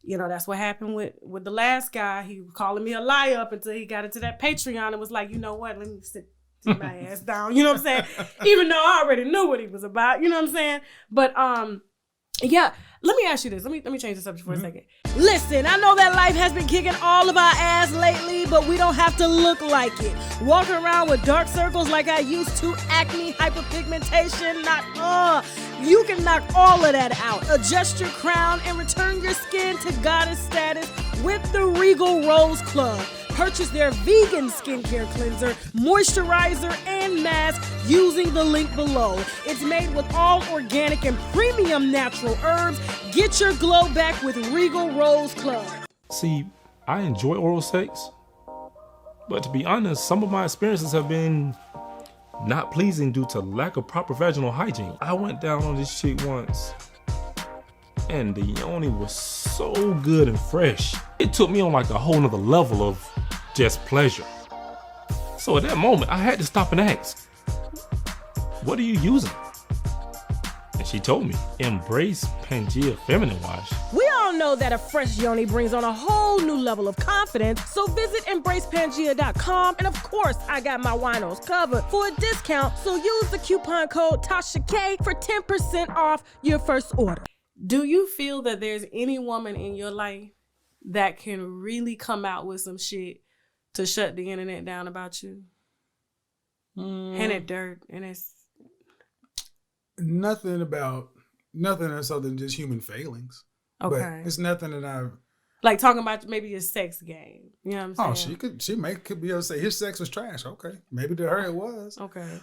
You know, that's what happened with the last guy. He was calling me a liar up until he got into that Patreon and was like, you know what? Let me sit my ass down. You know what I'm saying? Even though I already knew what he was about. You know what I'm saying? But yeah, let me ask you this. Let me change the subject for a second. Listen, I know that life has been kicking all of our ass lately, but we don't have to look like it. Walking around with dark circles like I used to, acne, hyperpigmentation, you can knock all of that out. Adjust your crown and return your skin to goddess status with the Regal Rose Club. Purchase their vegan skincare cleanser, moisturizer, and mask using the link below. It's made with all organic and premium natural herbs. Get your glow back with Regal Rose Club. See, I enjoy oral sex, but to be honest, some of my experiences have been not pleasing due to lack of proper vaginal hygiene. I went down on this chick once, and the yoni was so good and fresh. It took me on like a whole nother level of just pleasure. So at that moment, I had to stop and ask, what are you using? And she told me, embrace Pangea Feminine Wash. We all know that a fresh yoni brings on a whole new level of confidence, so visit embracepangea.com, and of course, I got my winos covered for a discount, so use the coupon code TASHAK for 10% off your first order. Do you feel that there's any woman in your life that can really come out with some shit to shut the internet down about you? And it dirt, and it's nothing else other than just human failings. okay. But it's nothing that I've like talking about maybe a sex game. You know what I'm saying? Oh, she could be able to say his sex was trash. Okay, maybe to her it was. Okay,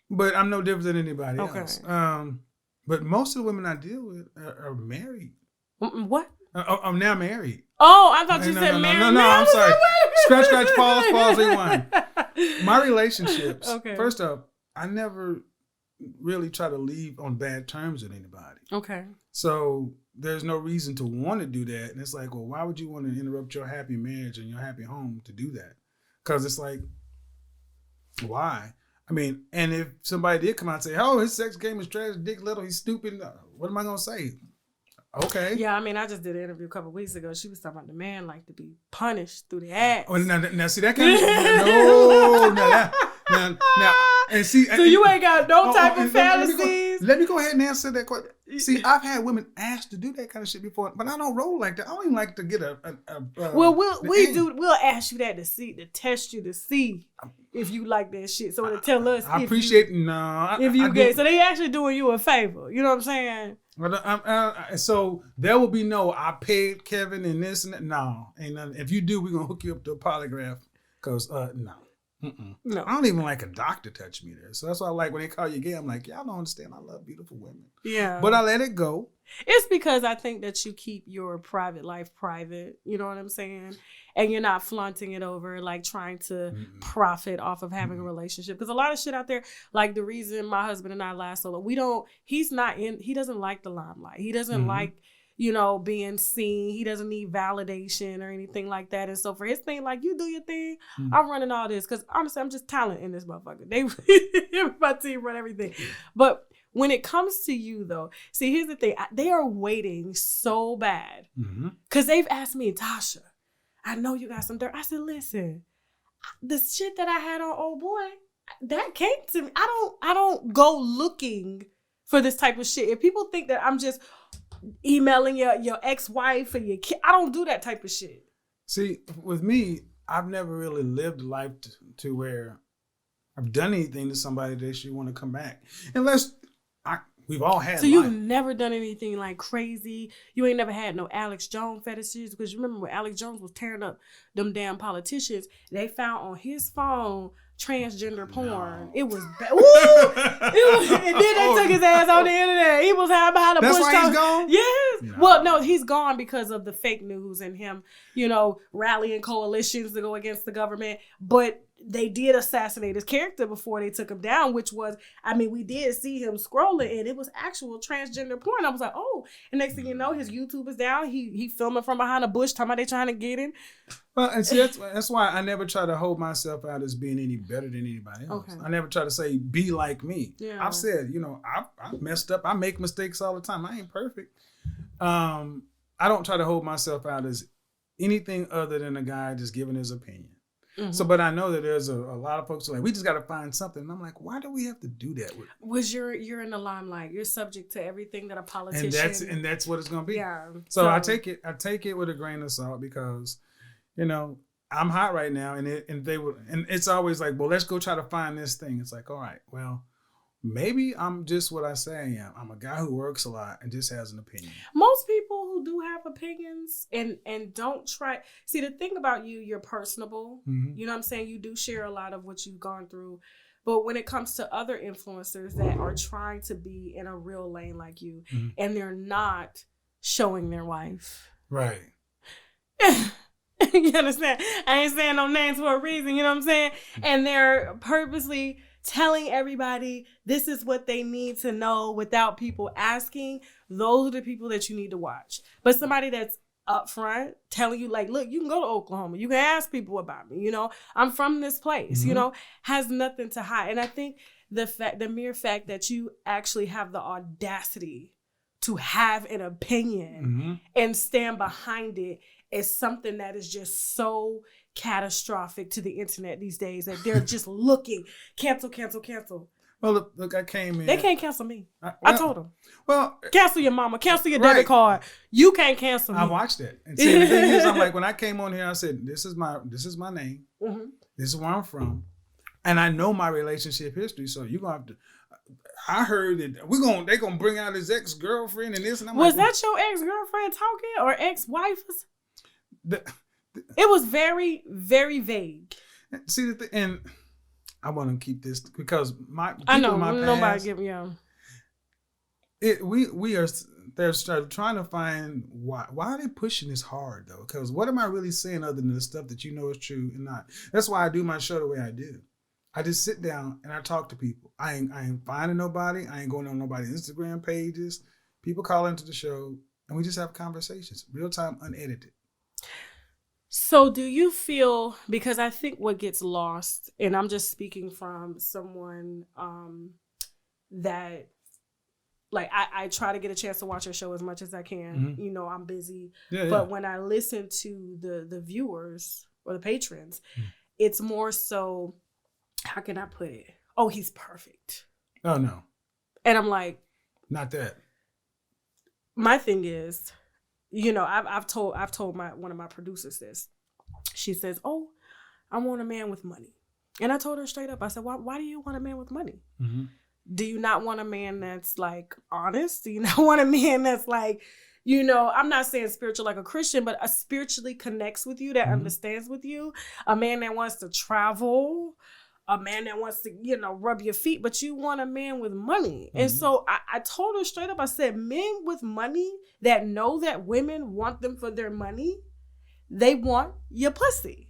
but I'm no different than anybody else. Okay. But most of the women I deal with are married. What? I'm now married. Oh, I thought you said married. No, I'm sorry. Scratch, pause, rewind. My relationships, first off, I never really try to leave on bad terms with anybody. Okay. So there's no reason to want to do that. And it's like, well, why would you want to interrupt your happy marriage and your happy home to do that? Because it's like, why? I mean, and if somebody did come out and say, oh, his sex game is trash, Dick Little, he's stupid, what am I going to say? Okay. Yeah, I mean, I just did an interview a couple weeks ago. She was talking about the man like to be punished through the ass. Oh, now see that kind of now, and see. So you ain't got no type of fantasies. Let me go ahead and answer that question. See, I've had women asked to do that kind of shit before, but I don't roll like that. I don't even like to get we'll ask you that to test you to see if you like that shit. So to tell us, I appreciate so they actually doing you a favor. You know what I'm saying? So there will be no, I paid Kevin and this and that. No, ain't nothing. If you do, we're gonna hook you up to a polygraph. Cause no. No, I don't even like a doctor touch me there. So that's why I like when they call you gay. I'm like, y'all don't understand. I love beautiful women. Yeah. But I let it go. It's because I think that you keep your private life private. You know what I'm saying? And you're not flaunting it over, like trying to profit off of having a relationship. Because a lot of shit out there, like the reason my husband and I last so long, he doesn't like the limelight. He doesn't like, being seen. He doesn't need validation or anything like that. And so for his thing, like, you do your thing, I'm running all this. Because honestly, I'm just talent in this motherfucker. My team run everything. But when it comes to you, though, see, here's the thing. They are waiting so bad. Because they've asked me, Tasha, I know you got some dirt. I said, listen, the shit that I had on old boy, that came to me. I don't go looking for this type of shit. If people think that I'm just emailing your ex-wife or your kid, I don't do that type of shit. See, with me, I've never really lived a life to where I've done anything to somebody that should want to come back. Unless we've all had. So you've never done anything like crazy? You ain't never had no Alex Jones fetishes? Because you remember when Alex Jones was tearing up them damn politicians, they found on his phone transgender porn. It was bad. And then they took his ass on the internet. He was hiding behind a bush. That's why he's gone? Yes. No. Well, no, he's gone because of the fake news and him, rallying coalitions to go against the government. But they did assassinate his character before they took him down, which was, we did see him scrolling and it was actual transgender porn. I was like, oh, and next thing you know, his YouTube is down. He filming from behind a bush, talking about they trying to get him. Well, and see, that's why I never try to hold myself out as being any better than anybody else. Okay. I never try to say, be like me. Yeah. I've said, I've messed up. I make mistakes all the time. I ain't perfect. I don't try to hold myself out as anything other than a guy just giving his opinion. Mm-hmm. So, but I know that there's a lot of folks who are like, we just got to find something. And I'm like, why do we have to do that? You're in the limelight. You're subject to everything that a politician. And that's what it's going to be. Yeah. So I take it with a grain of salt because, I'm hot right now, and it's always like, well, let's go try to find this thing. It's like, all right, well, maybe I'm just what I say I am. I'm a guy who works a lot and just has an opinion. Most people who do have opinions and don't try. See, the thing about you're personable. Mm-hmm. You know what I'm saying? You do share a lot of what you've gone through. But when it comes to other influencers that are trying to be in a real lane like you, and they're not showing their wife. Right. You understand? I ain't saying no names for a reason, you know what I'm saying? And they're purposely telling everybody this is what they need to know without people asking. Those are the people that you need to watch. But somebody that's upfront telling you, like, look, you can go to Oklahoma. You can ask people about me. I'm from this place, has nothing to hide. And I think the mere fact that you actually have the audacity to have an opinion and stand behind it is something that is just so catastrophic to the internet these days that they're just looking, cancel. Well, look, I came in. They can't cancel me. I told them. Well, cancel your mama, cancel your debit card. You can't cancel me. I watched it. And see, the thing is, I'm like, when I came on here, I said, this is my name. Mm-hmm. This is where I'm from. And I know my relationship history, so you're going to have to. I heard that they're gonna bring out his ex-girlfriend and this, and I'm was like, that your ex-girlfriend talking or ex-wife? It was very, very vague. See the thing, and I want to keep this because I know nobody give me they're trying to find why are they pushing this hard though? Because what am I really saying other than the stuff that you know is true and not? That's why I do my show the way I do. I just sit down and I talk to people. I ain't finding nobody. I ain't going on nobody's Instagram pages. People call into the show and we just have conversations, real time, unedited. So do you feel, because I think what gets lost, and I'm just speaking from someone that like I try to get a chance to watch her show as much as I can. You know, I'm busy. Yeah, but when I listen to the viewers or the patrons, it's more so, how can I put it? Oh, he's perfect. Oh, no. And I'm like, not that. My thing is, you know, I've told one of my producers this. She says, "Oh, I want a man with money." And I told her straight up, I said, why do you want a man with money? Do you not want a man that's like honest? Do you not want a man that's like, you know, I'm not saying spiritual like a Christian, but spiritually connects with you, that understands with you, a man that wants to travel, a man that wants to, you know, rub your feet, but you want a man with money. And so I told her straight up, I said, men with money that know that women want them for their money, they want your pussy.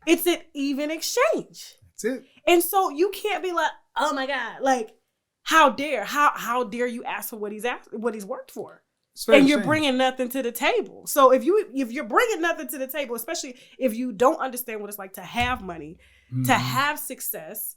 It's an even exchange. That's it. And so you can't be like, oh my God, like, how dare you ask for what he's worked for? And you're bringing nothing to the table. So if you're bringing nothing to the table, especially if you don't understand what it's like to have money, to have success,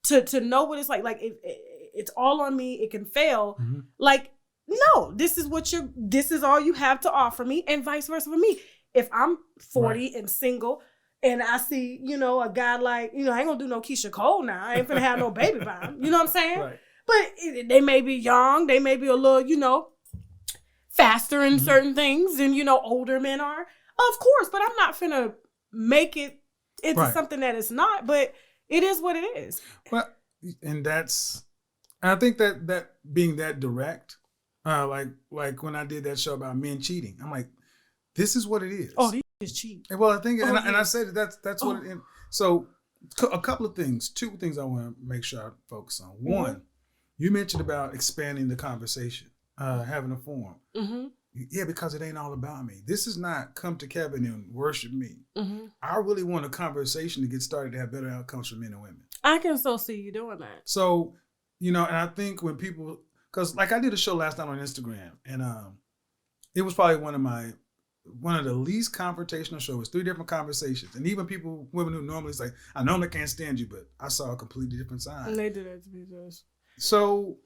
to know what it's like it's all on me, it can fail. Like, no, this is all you have to offer me, and vice versa for me. If I'm 40 and single, and I see, you know, a guy like, you know, I ain't gonna do no Keisha Cole now. I ain't finna have no baby by him. You know what I'm saying? Right. But they may be young. They may be a little, you know, faster in certain things than, you know, older men are. Of course, but I'm not finna make it into something that it's not. But it is what it is. Well, and I think that being that direct, like when I did that show about men cheating, I'm like, this is what it is. Oh, these is cheap. Well, I think, and I said that's what it is. So a couple of things, two things I want to make sure I focus on. One, you mentioned about expanding the conversation, having a forum. Yeah, because it ain't all about me. This is not come to Kevin and worship me. I really want a conversation to get started to have better outcomes for men and women. I can so see you doing that. So, you know, and I think when people, because like I did a show last night on Instagram, and it was probably one of the least confrontational shows, 3 different conversations. And even women who normally say, I normally can't stand you, but I saw a completely different side. And they did that to me first. So,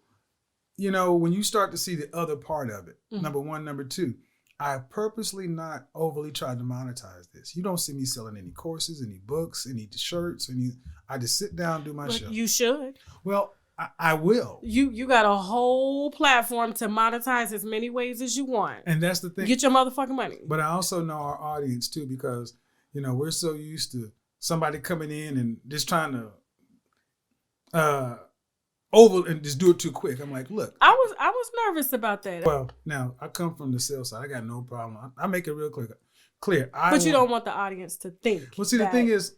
you know, when you start to see the other part of it, number one, number two, I purposely not overly tried to monetize this. You don't see me selling any courses, any books, any shirts, I just sit down and do my show. You should. Well, I will. You got a whole platform to monetize as many ways as you want. And that's the thing. Get your motherfucking money. But I also know our audience too, because, you know, we're so used to somebody coming in and just trying to over and just do it too quick. I'm like, look. I was nervous about that. Well, now I come from the sales side. I got no problem. I make it real clear. But you don't want the audience to think. Well, see, the thing is,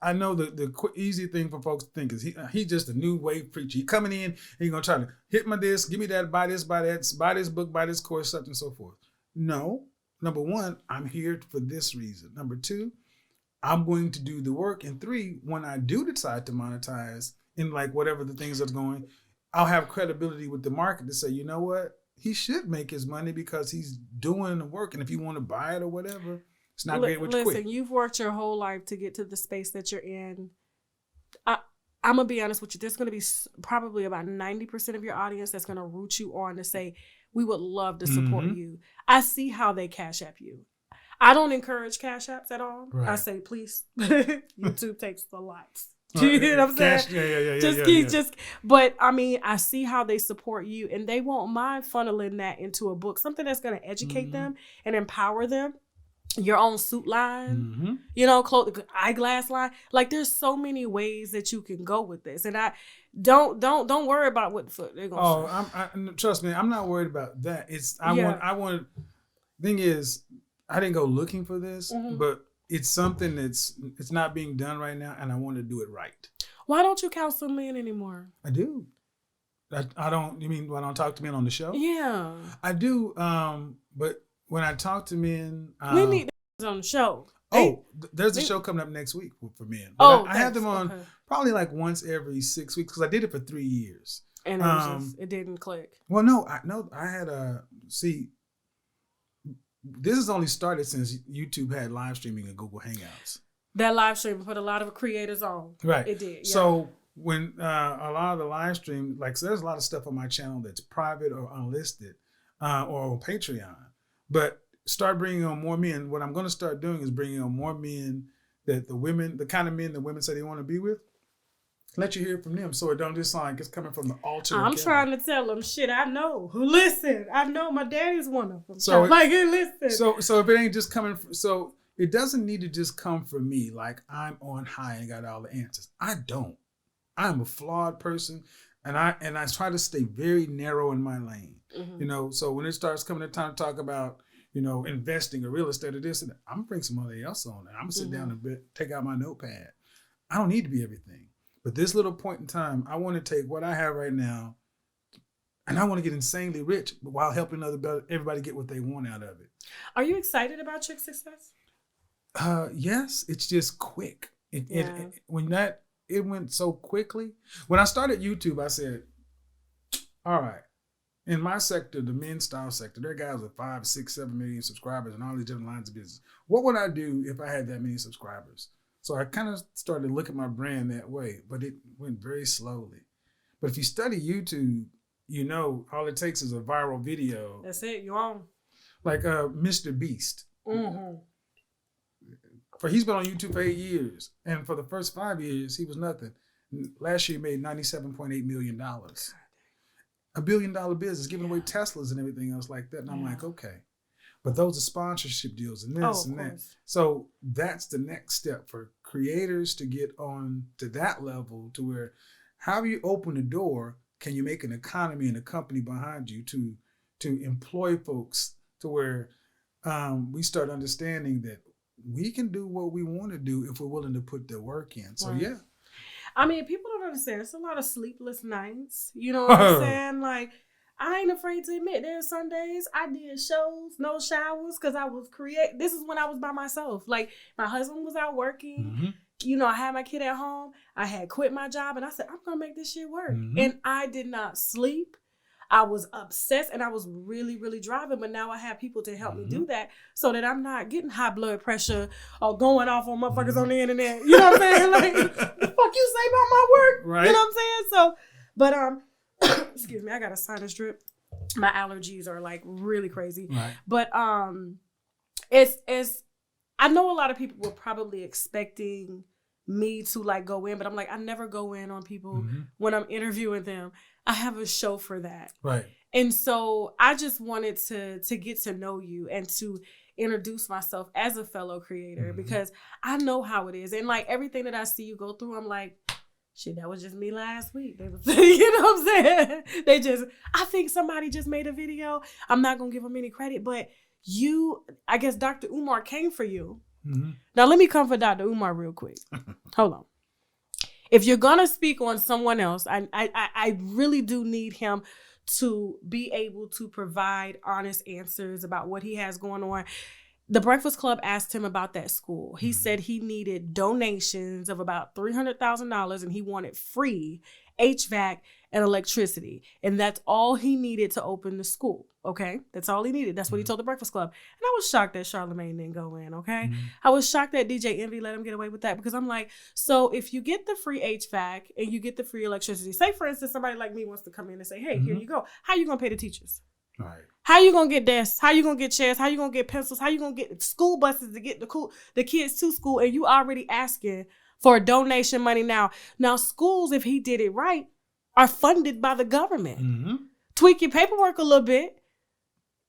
I know the easy thing for folks to think is he just a new wave preacher. He coming in and he gonna try to hit my this, give me that, buy this, buy that, buy this book, buy this course, such and so forth. No, number one, I'm here for this reason. Number two, I'm going to do the work. And 3, when I do decide to monetize in like whatever the things that's going, I'll have credibility with the market to say, you know what? He should make his money because he's doing the work. And if you want to buy it or whatever, it's not great what you quit. Listen, you've worked your whole life to get to the space that you're in. I'm going to be honest with you. There's going to be probably about 90% of your audience that's going to root you on to say, we would love to support you. I see how they cash app you. I don't encourage cash apps at all. Right. I say, please, YouTube takes the lights. You know what I'm saying? Just. But I mean, I see how they support you, and they won't mind funneling that into a book, something that's going to educate them and empower them. Your own suit line, you know, eyeglass line. Like, there's so many ways that you can go with this, and I don't worry about what foot they're going to. Trust me, I'm not worried about that. I want. Thing is, I didn't go looking for this, but it's something it's not being done right now, and I want to do it right. Why don't you counsel men anymore? I do. I don't. You mean when I don't talk to men on the show? Yeah, I do. But when I talk to men, we need on the show. There's a show coming up next week for men. But I have them on probably like once every 6 weeks because I did it for 3 years. And it didn't click. Well, no, I had this has only started since YouTube had live streaming and Google Hangouts. That live stream put a lot of creators on. Right. It did. Yeah. So when a lot of the live stream, like, so there's a lot of stuff on my channel that's private or unlisted or on Patreon. But start bringing on more men. What I'm going to start doing is bringing on more men that the kind of men that women say they want to be with. Let you hear from them, so it don't just sound like it's coming from the altar. I'm trying to tell them shit. I know. Listen, I know my daddy's one of them. So listen. So if it ain't just coming, so it doesn't need to just come from me. Like I'm on high and got all the answers. I don't. I'm a flawed person, and I try to stay very narrow in my lane. Mm-hmm. So when it starts coming to time to talk about investing or real estate or this, and I'm gonna bring somebody else on, and I'm gonna sit down and take out my notepad. I don't need to be everything. But this little point in time, I want to take what I have right now, and I want to get insanely rich while helping everybody get what they want out of it. Are you excited about your success? Yes, it's just quick. It went so quickly. When I started YouTube, I said, all right, in my sector, the men's style sector, there are guys with 5, 6, 7 million subscribers and all these different lines of business. What would I do if I had that many subscribers? So I kind of started to look at my brand that way, but it went very slowly. But if you study YouTube, all it takes is a viral video. That's it. You're on. Like Mr. Beast. Mm-hmm. He's been on YouTube for 8 years. And for the first 5 years, he was nothing. Last year, he made $97.8 million. $1 billion business, giving away Teslas and everything else like that. And I'm like, okay. But those are sponsorship deals and this and that. So that's the next step for creators to get on to that level to where how you open the door, can you make an economy and a company behind you to employ folks to where we start understanding that we can do what we want to do if we're willing to put the work in. So, yeah. I mean, people don't understand. It's a lot of sleepless nights. You know what I'm saying? Like, I ain't afraid to admit there's Sundays I did shows, no showers, because I was this is when I was by myself. Like, my husband was out working. Mm-hmm. I had my kid at home. I had quit my job, and I said, I'm going to make this shit work. Mm-hmm. And I did not sleep. I was obsessed, and I was really, really driving. But now I have people to help me do that so that I'm not getting high blood pressure or going off on motherfuckers on the internet. You know what I'm saying? Like, the fuck you say about my work? Right. You know what I'm saying? So, but, excuse me, I got a sinus drip. My allergies are like really crazy. Right. But it's I know a lot of people were probably expecting me to like go in, but I'm like, I never go in on people when I'm interviewing them. I have a show for that. Right. And so I just wanted to get to know you and to introduce myself as a fellow creator because I know how it is. And like everything that I see you go through, I'm like, shit, that was just me last week. They was, you know what I'm saying? I think somebody just made a video. I'm not going to give them any credit, but I guess Dr. Umar came for you. Mm-hmm. Now, let me come for Dr. Umar real quick. Hold on. If you're going to speak on someone else, I really do need him to be able to provide honest answers about what he has going on. The Breakfast Club asked him about that school. He said he needed donations of about $300,000 and he wanted free HVAC and electricity. And that's all he needed to open the school. Okay. That's all he needed. That's what he told the Breakfast Club. And I was shocked that Charlamagne didn't go in. Okay. I was shocked that DJ Envy let him get away with that because I'm like, so if you get the free HVAC and you get the free electricity, say for instance, somebody like me wants to come in and say, hey, here you go. How you going to pay the teachers? Right. How you going to get desks? How you going to get chairs? How you going to get pencils? How you going to get school buses to get the kids to school? And you already asking for donation money now. Now schools, if he did it right, are funded by the government. Tweak your paperwork a little bit.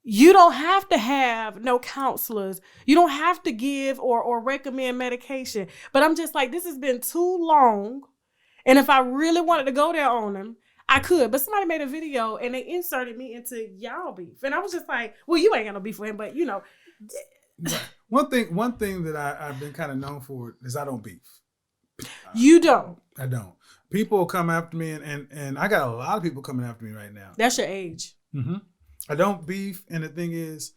You don't have to have no counselors. You don't have to give or recommend medication. But I'm just like, this has been too long. And if I really wanted to go there on him, I could. But somebody made a video and they inserted me into y'all beef. And I was just like, well, you ain't got no beef with him, but you know. One thing that I've been kind of known for is I don't beef. You don't? I don't. People come after me and I got a lot of people coming after me right now. That's your age. Mm-hmm. I don't beef, and the thing is,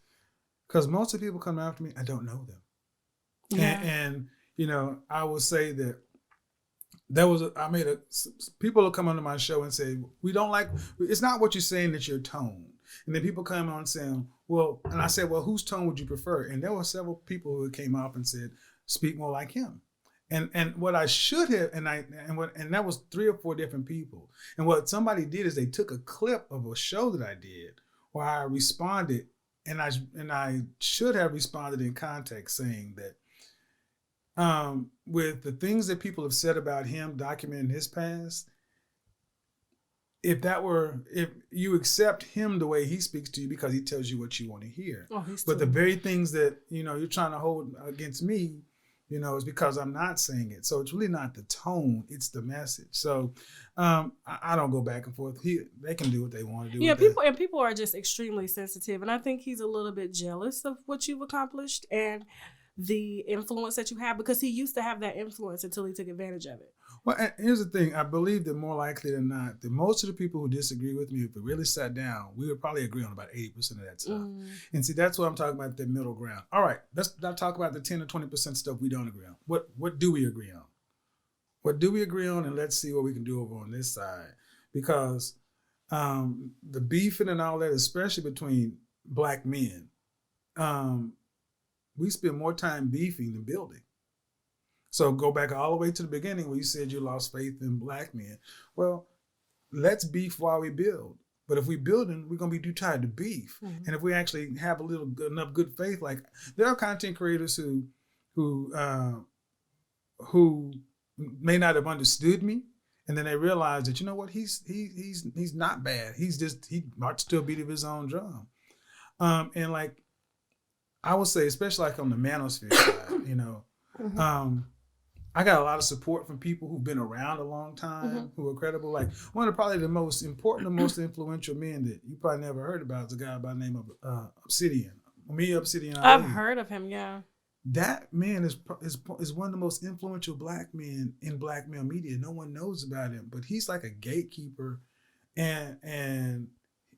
because most of the people come after me, I don't know them. Yeah. And you know, I will say that people will come onto my show and say, we don't like, it's not what you're saying, it's your tone. And then people come on saying, well, and I said, well, whose tone would you prefer? And there were several people who came up and said, speak more like him. And what I should have, and that was 3 or 4 different people. And what somebody did is they took a clip of a show that I did where I responded, and I should have responded in context saying that with the things that people have said about him documenting his past, if you accept him the way he speaks to you because he tells you what you want to hear, but the very things that you're trying to hold against me, is because I'm not saying it. So it's really not the tone, it's the message. So I don't go back and forth. They can do what they want to do. Yeah, people are just extremely sensitive. And I think he's a little bit jealous of what you've accomplished and the influence that you have, because he used to have that influence until he took advantage of it. Well, and here's the thing. I believe that more likely than not, that most of the people who disagree with me, if we really sat down, we would probably agree on about 80% of that stuff. And see, that's what I'm talking about, the middle ground. All right, let's not talk about the 10 or 20% stuff we don't agree on. What do we agree on? What do we agree on? And let's see what we can do over on this side. Because the beefing and all that, especially between black men, we spend more time beefing than building. So go back all the way to the beginning where you said you lost faith in black men. Well, let's beef while we build. But if we building, we're going to be too tired to beef. Mm-hmm. And if we actually have enough good faith, like there are content creators who may not have understood me, and then they realize that, you know what, he's not bad. He might still beat of his own drum. And like I would say, especially like on the manosphere side, mm-hmm. I got a lot of support from people who've been around a long time, mm-hmm. who are credible. Like one of probably the most important and most influential men that you probably never heard about is a guy by the name of Obsidian. Obsidian. I've heard of him, yeah. That man is one of the most influential black men in black male media. No one knows about him, but he's like a gatekeeper, and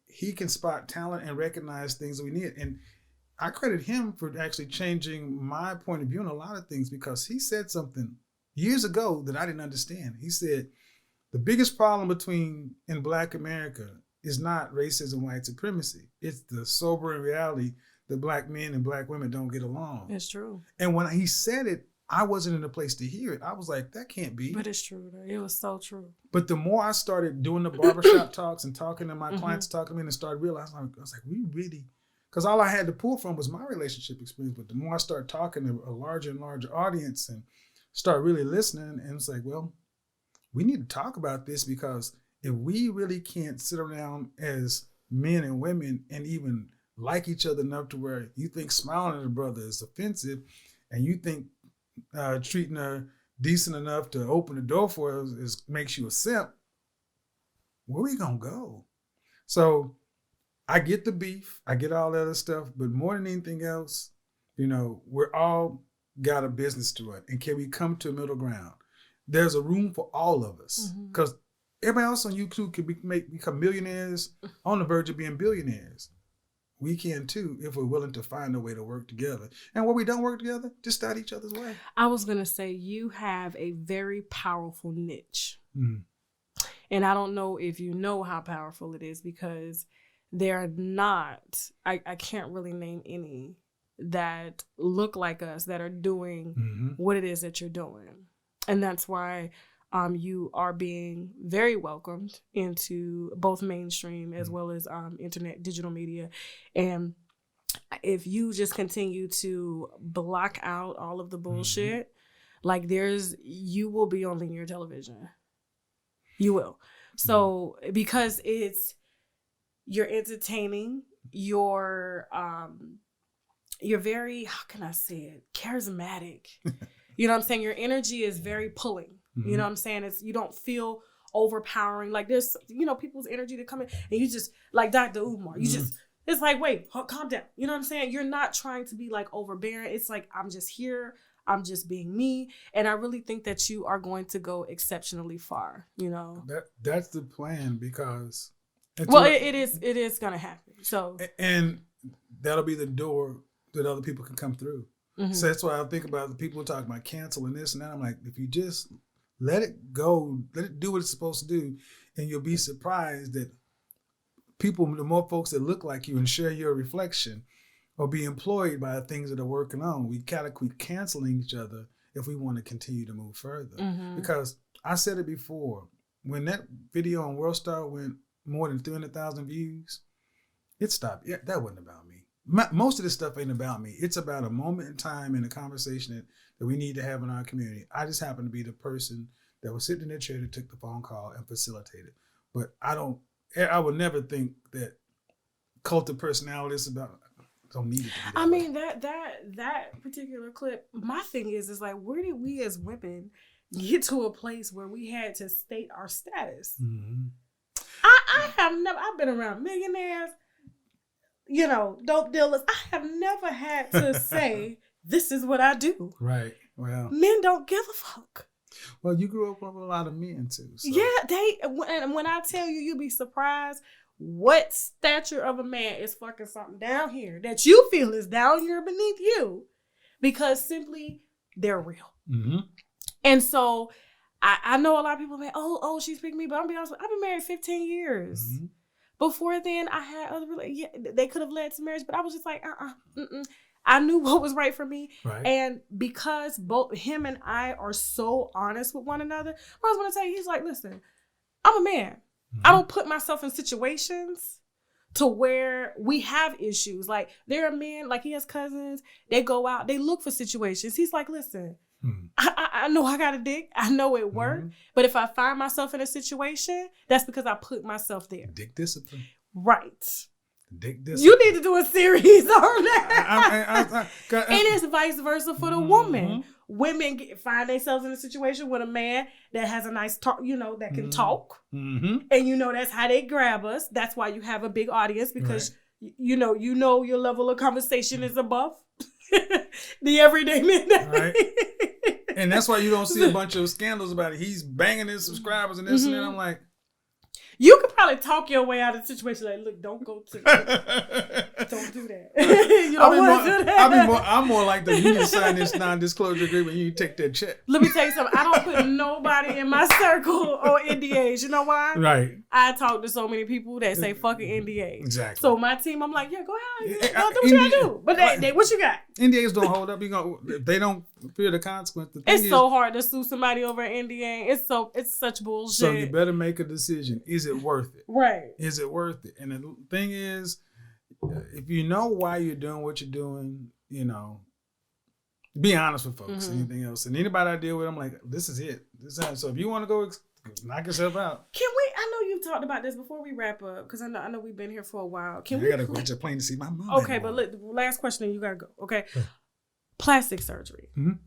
he can spot talent and recognize things that we need. And I credit him for actually changing my point of view on a lot of things, because he said something years ago that I didn't understand. He said, the biggest problem in black America is not racism, white supremacy. It's the sobering reality that black men and black women don't get along. It's true. And when he said it, I wasn't in a place to hear it. I was like, that can't be. But it's true. It was so true. But the more I started doing the barbershop talks and talking to my clients, talking to me, and started realizing, I was like, we really... Because all I had to pull from was my relationship experience. But the more I started talking to a larger and larger audience and start really listening, and it's like, well, we need to talk about this, because if we really can't sit around as men and women and even like each other enough to where you think smiling at a brother is offensive, and you think treating her decent enough to open the door for her makes you a simp, where we gonna go? So I get the beef, I get all that other stuff, but more than anything else, we're all got a business to run. And can we come to a middle ground? There's a room for all of us, because everybody else on YouTube can become millionaires on the verge of being billionaires. We can too, if we're willing to find a way to work together. And where we don't work together, just start each other's way. I was going to say, you have a very powerful niche. Mm. And I don't know if you know how powerful it is, because they're not, I can't really name any that look like us that are doing what it is that you're doing. And that's why you are being very welcomed into both mainstream as well as internet, digital media. And if you just continue to block out all of the bullshit, like you will be on linear television. You will. So because you're entertaining, you're very, how can I say it, charismatic. You know what I'm saying? Your energy is very pulling. You know what I'm saying? You don't feel overpowering. Like there's, people's energy to come in and you just, like Dr. Umar, it's like, wait, calm down. You know what I'm saying? You're not trying to be like overbearing. It's like, I'm just here. I'm just being me. And I really think that you are going to go exceptionally far, That's the plan, because... it is going to happen. So, and that'll be the door that other people can come through. So that's why I think about the people who talk about canceling this and that. I'm like, if you just let it go, let it do what it's supposed to do, and you'll be surprised that the more folks that look like you and share your reflection or be employed by the things that are working on, we kind of quit canceling each other if we want to continue to move further. Mm-hmm. Because I said it before, when that video on World Star went more than 300,000 views, it stopped. Yeah, that wasn't about me. Most of this stuff ain't about me. It's about a moment in time and a conversation that we need to have in our community. I just happen to be the person that was sitting in their chair that took the phone call and facilitated. But I would never think that cult of personality is about. Don't need it to be that I way. mean, that particular clip, my thing is like, where did we as women get to a place where we had to state our status? Mm-hmm. I've been around millionaires, dope dealers. I have never had to say, this is what I do. Right. Well, Men don't give a fuck. Well, you grew up with a lot of men too. So. Yeah, when I tell you, you'll be surprised what stature of a man is fucking something down here that you feel is down here beneath you, because simply they're real. Mm-hmm. And so I know a lot of people say, oh, she's picking me, but I'm be honest, I've been married 15 years. Mm-hmm. Before then, I had other they could have led to marriage, but I was just like, I knew what was right for me. Right. And because both him and I are so honest with one another, I was going to tell you, he's like, listen, I'm a man. Mm-hmm. I don't put myself in situations to where we have issues. Like, there are men, like he has cousins, they go out, they look for situations. He's like, listen, I know I got a dick. I know it worked. Mm-hmm. But if I find myself in a situation, that's because I put myself there. Dick discipline. Right. Dick discipline. You need to do a series on that. And And it's vice versa for the woman. Women find themselves in a situation with a man that has a nice talk, that can talk. Mm-hmm. And that's how they grab us. That's why you have a big audience, because you know your level of conversation is above the everyday man. Right. And that's why you don't see a bunch of scandals about it. He's banging his subscribers and this and that. I'm like, you could probably talk your way out of the situation. Like, look, don't go to don't do that. You don't want to do that. I'm more like you need to sign this non-disclosure agreement. You take that check. Let me tell you something. I don't put nobody in my circle on NDAs. You know why? Right. I talk to so many people that say fucking NDA. Exactly. So my team, I'm like, yeah, go ahead. Do what you gotta do. But they what you got? NDAs don't hold up. If they don't fear the consequence. The thing It's so hard to sue somebody over an NDA. It's such bullshit. So you better make a decision. Is it worth it? Right. Is it worth it? And the thing is, if you know why you're doing what you're doing, be honest with folks. Mm-hmm. Anything else? And anybody I deal with, I'm like, this is it. So if you want to go, knock yourself out. Can we? I know you've talked about this before we wrap up, because I know we've been here for a while. I gotta go to plane to see my mom. Okay, but look, last question, and you gotta go. Okay, plastic surgery. Mm-hmm.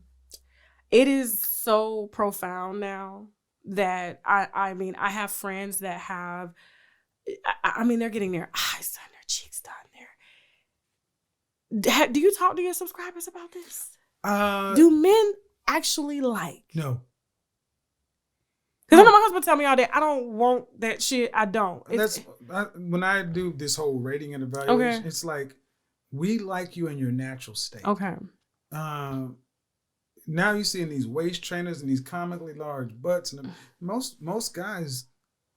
It is so profound now that I mean, I have friends that have. I mean, they're getting their eyes done, their cheeks done. Do you talk to your subscribers about this? Do men actually like? No. Because I know my husband tell me all that. I don't want that shit. I don't. When I do this whole rating and evaluation, It's like, we like you in your natural state. Okay. Now you're seeing these waist trainers and these comically large butts, and most guys,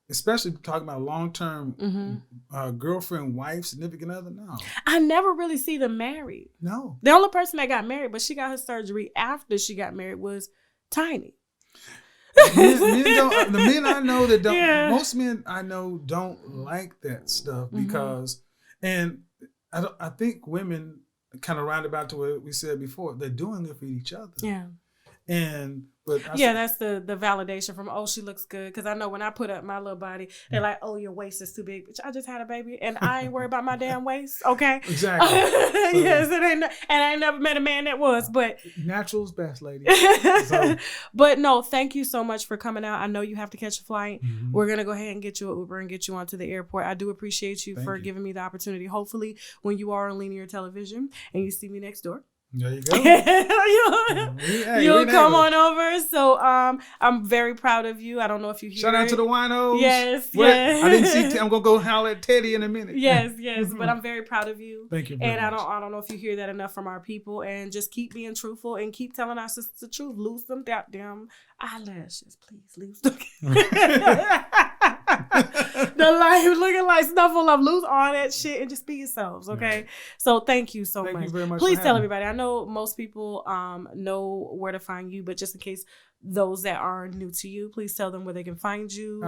especially talking about long-term girlfriend, wife, significant other, no. I never really see them married. No. The only person that got married, but she got her surgery after she got married, was Tiny. The men I know that don't, most men I know don't like that stuff because, and I think women kind of roundabout to what we said before, they're doing it for each other. Yeah. But that's the validation from, she looks good. Because I know when I put up my little body, they're like, your waist is too big. Bitch, I just had a baby and I ain't worried about my damn waist. Okay. Exactly. Yes, it ain't. And I ain't never met a man that was, but. Natural's best, lady. But no, thank you so much for coming out. I know you have to catch a flight. Mm-hmm. We're going to go ahead and get you an Uber and get you onto the airport. I do appreciate you for giving me the opportunity. Hopefully, when you are on linear television and you see me next door, there you go. You'll come on over. So I'm very proud of you. I don't know if you hear Shout out to the winos. Yes. I didn't see. I'm gonna go holler at Teddy in a minute. Yes. But I'm very proud of you. Thank you. And I don't know if you hear that enough from our people. And just keep being truthful and keep telling our sisters the truth. Lose them goddamn eyelashes, please. Lose them. The life looking like Snuffle Up. Lose all that shit and just be yourselves, okay? Right. So thank you so much. Thank you very much. Please tell everybody. I know most people know where to find you, but just in case those that are new to you, please tell them where they can find you.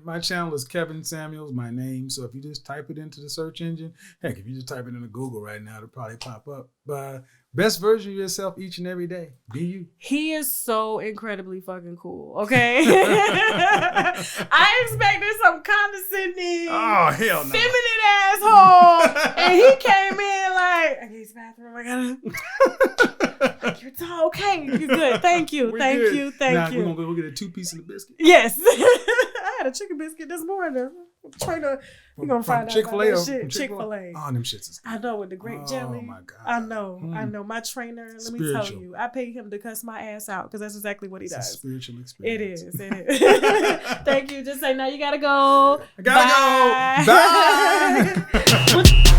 My channel is Kevin Samuels, my name. So if you just type it into the search engine, heck, if you just type it into Google right now, it'll probably pop up. But best version of yourself each and every day. Be you. He is so incredibly fucking cool, okay? I expected some condescending, hell no. feminine asshole, and he came in like, I use the bathroom, I gotta... You're tall. Okay, you're good. Thank you. We're Thank good. you. Thank now, you. We're going to go get a 2-piece of the biscuit. Yes. I had a chicken biscuit this morning. We're going to find out Chick-fil-A about or that shit. Chick-fil-A. Oh, them shits is good. I know, with the grape jelly. Oh, my God. I know. My trainer, let me tell you, I pay him to cuss my ass out because that's exactly what he does. It's a spiritual experience. It is. Thank you. Just say, now you got to go. I got to go. Bye.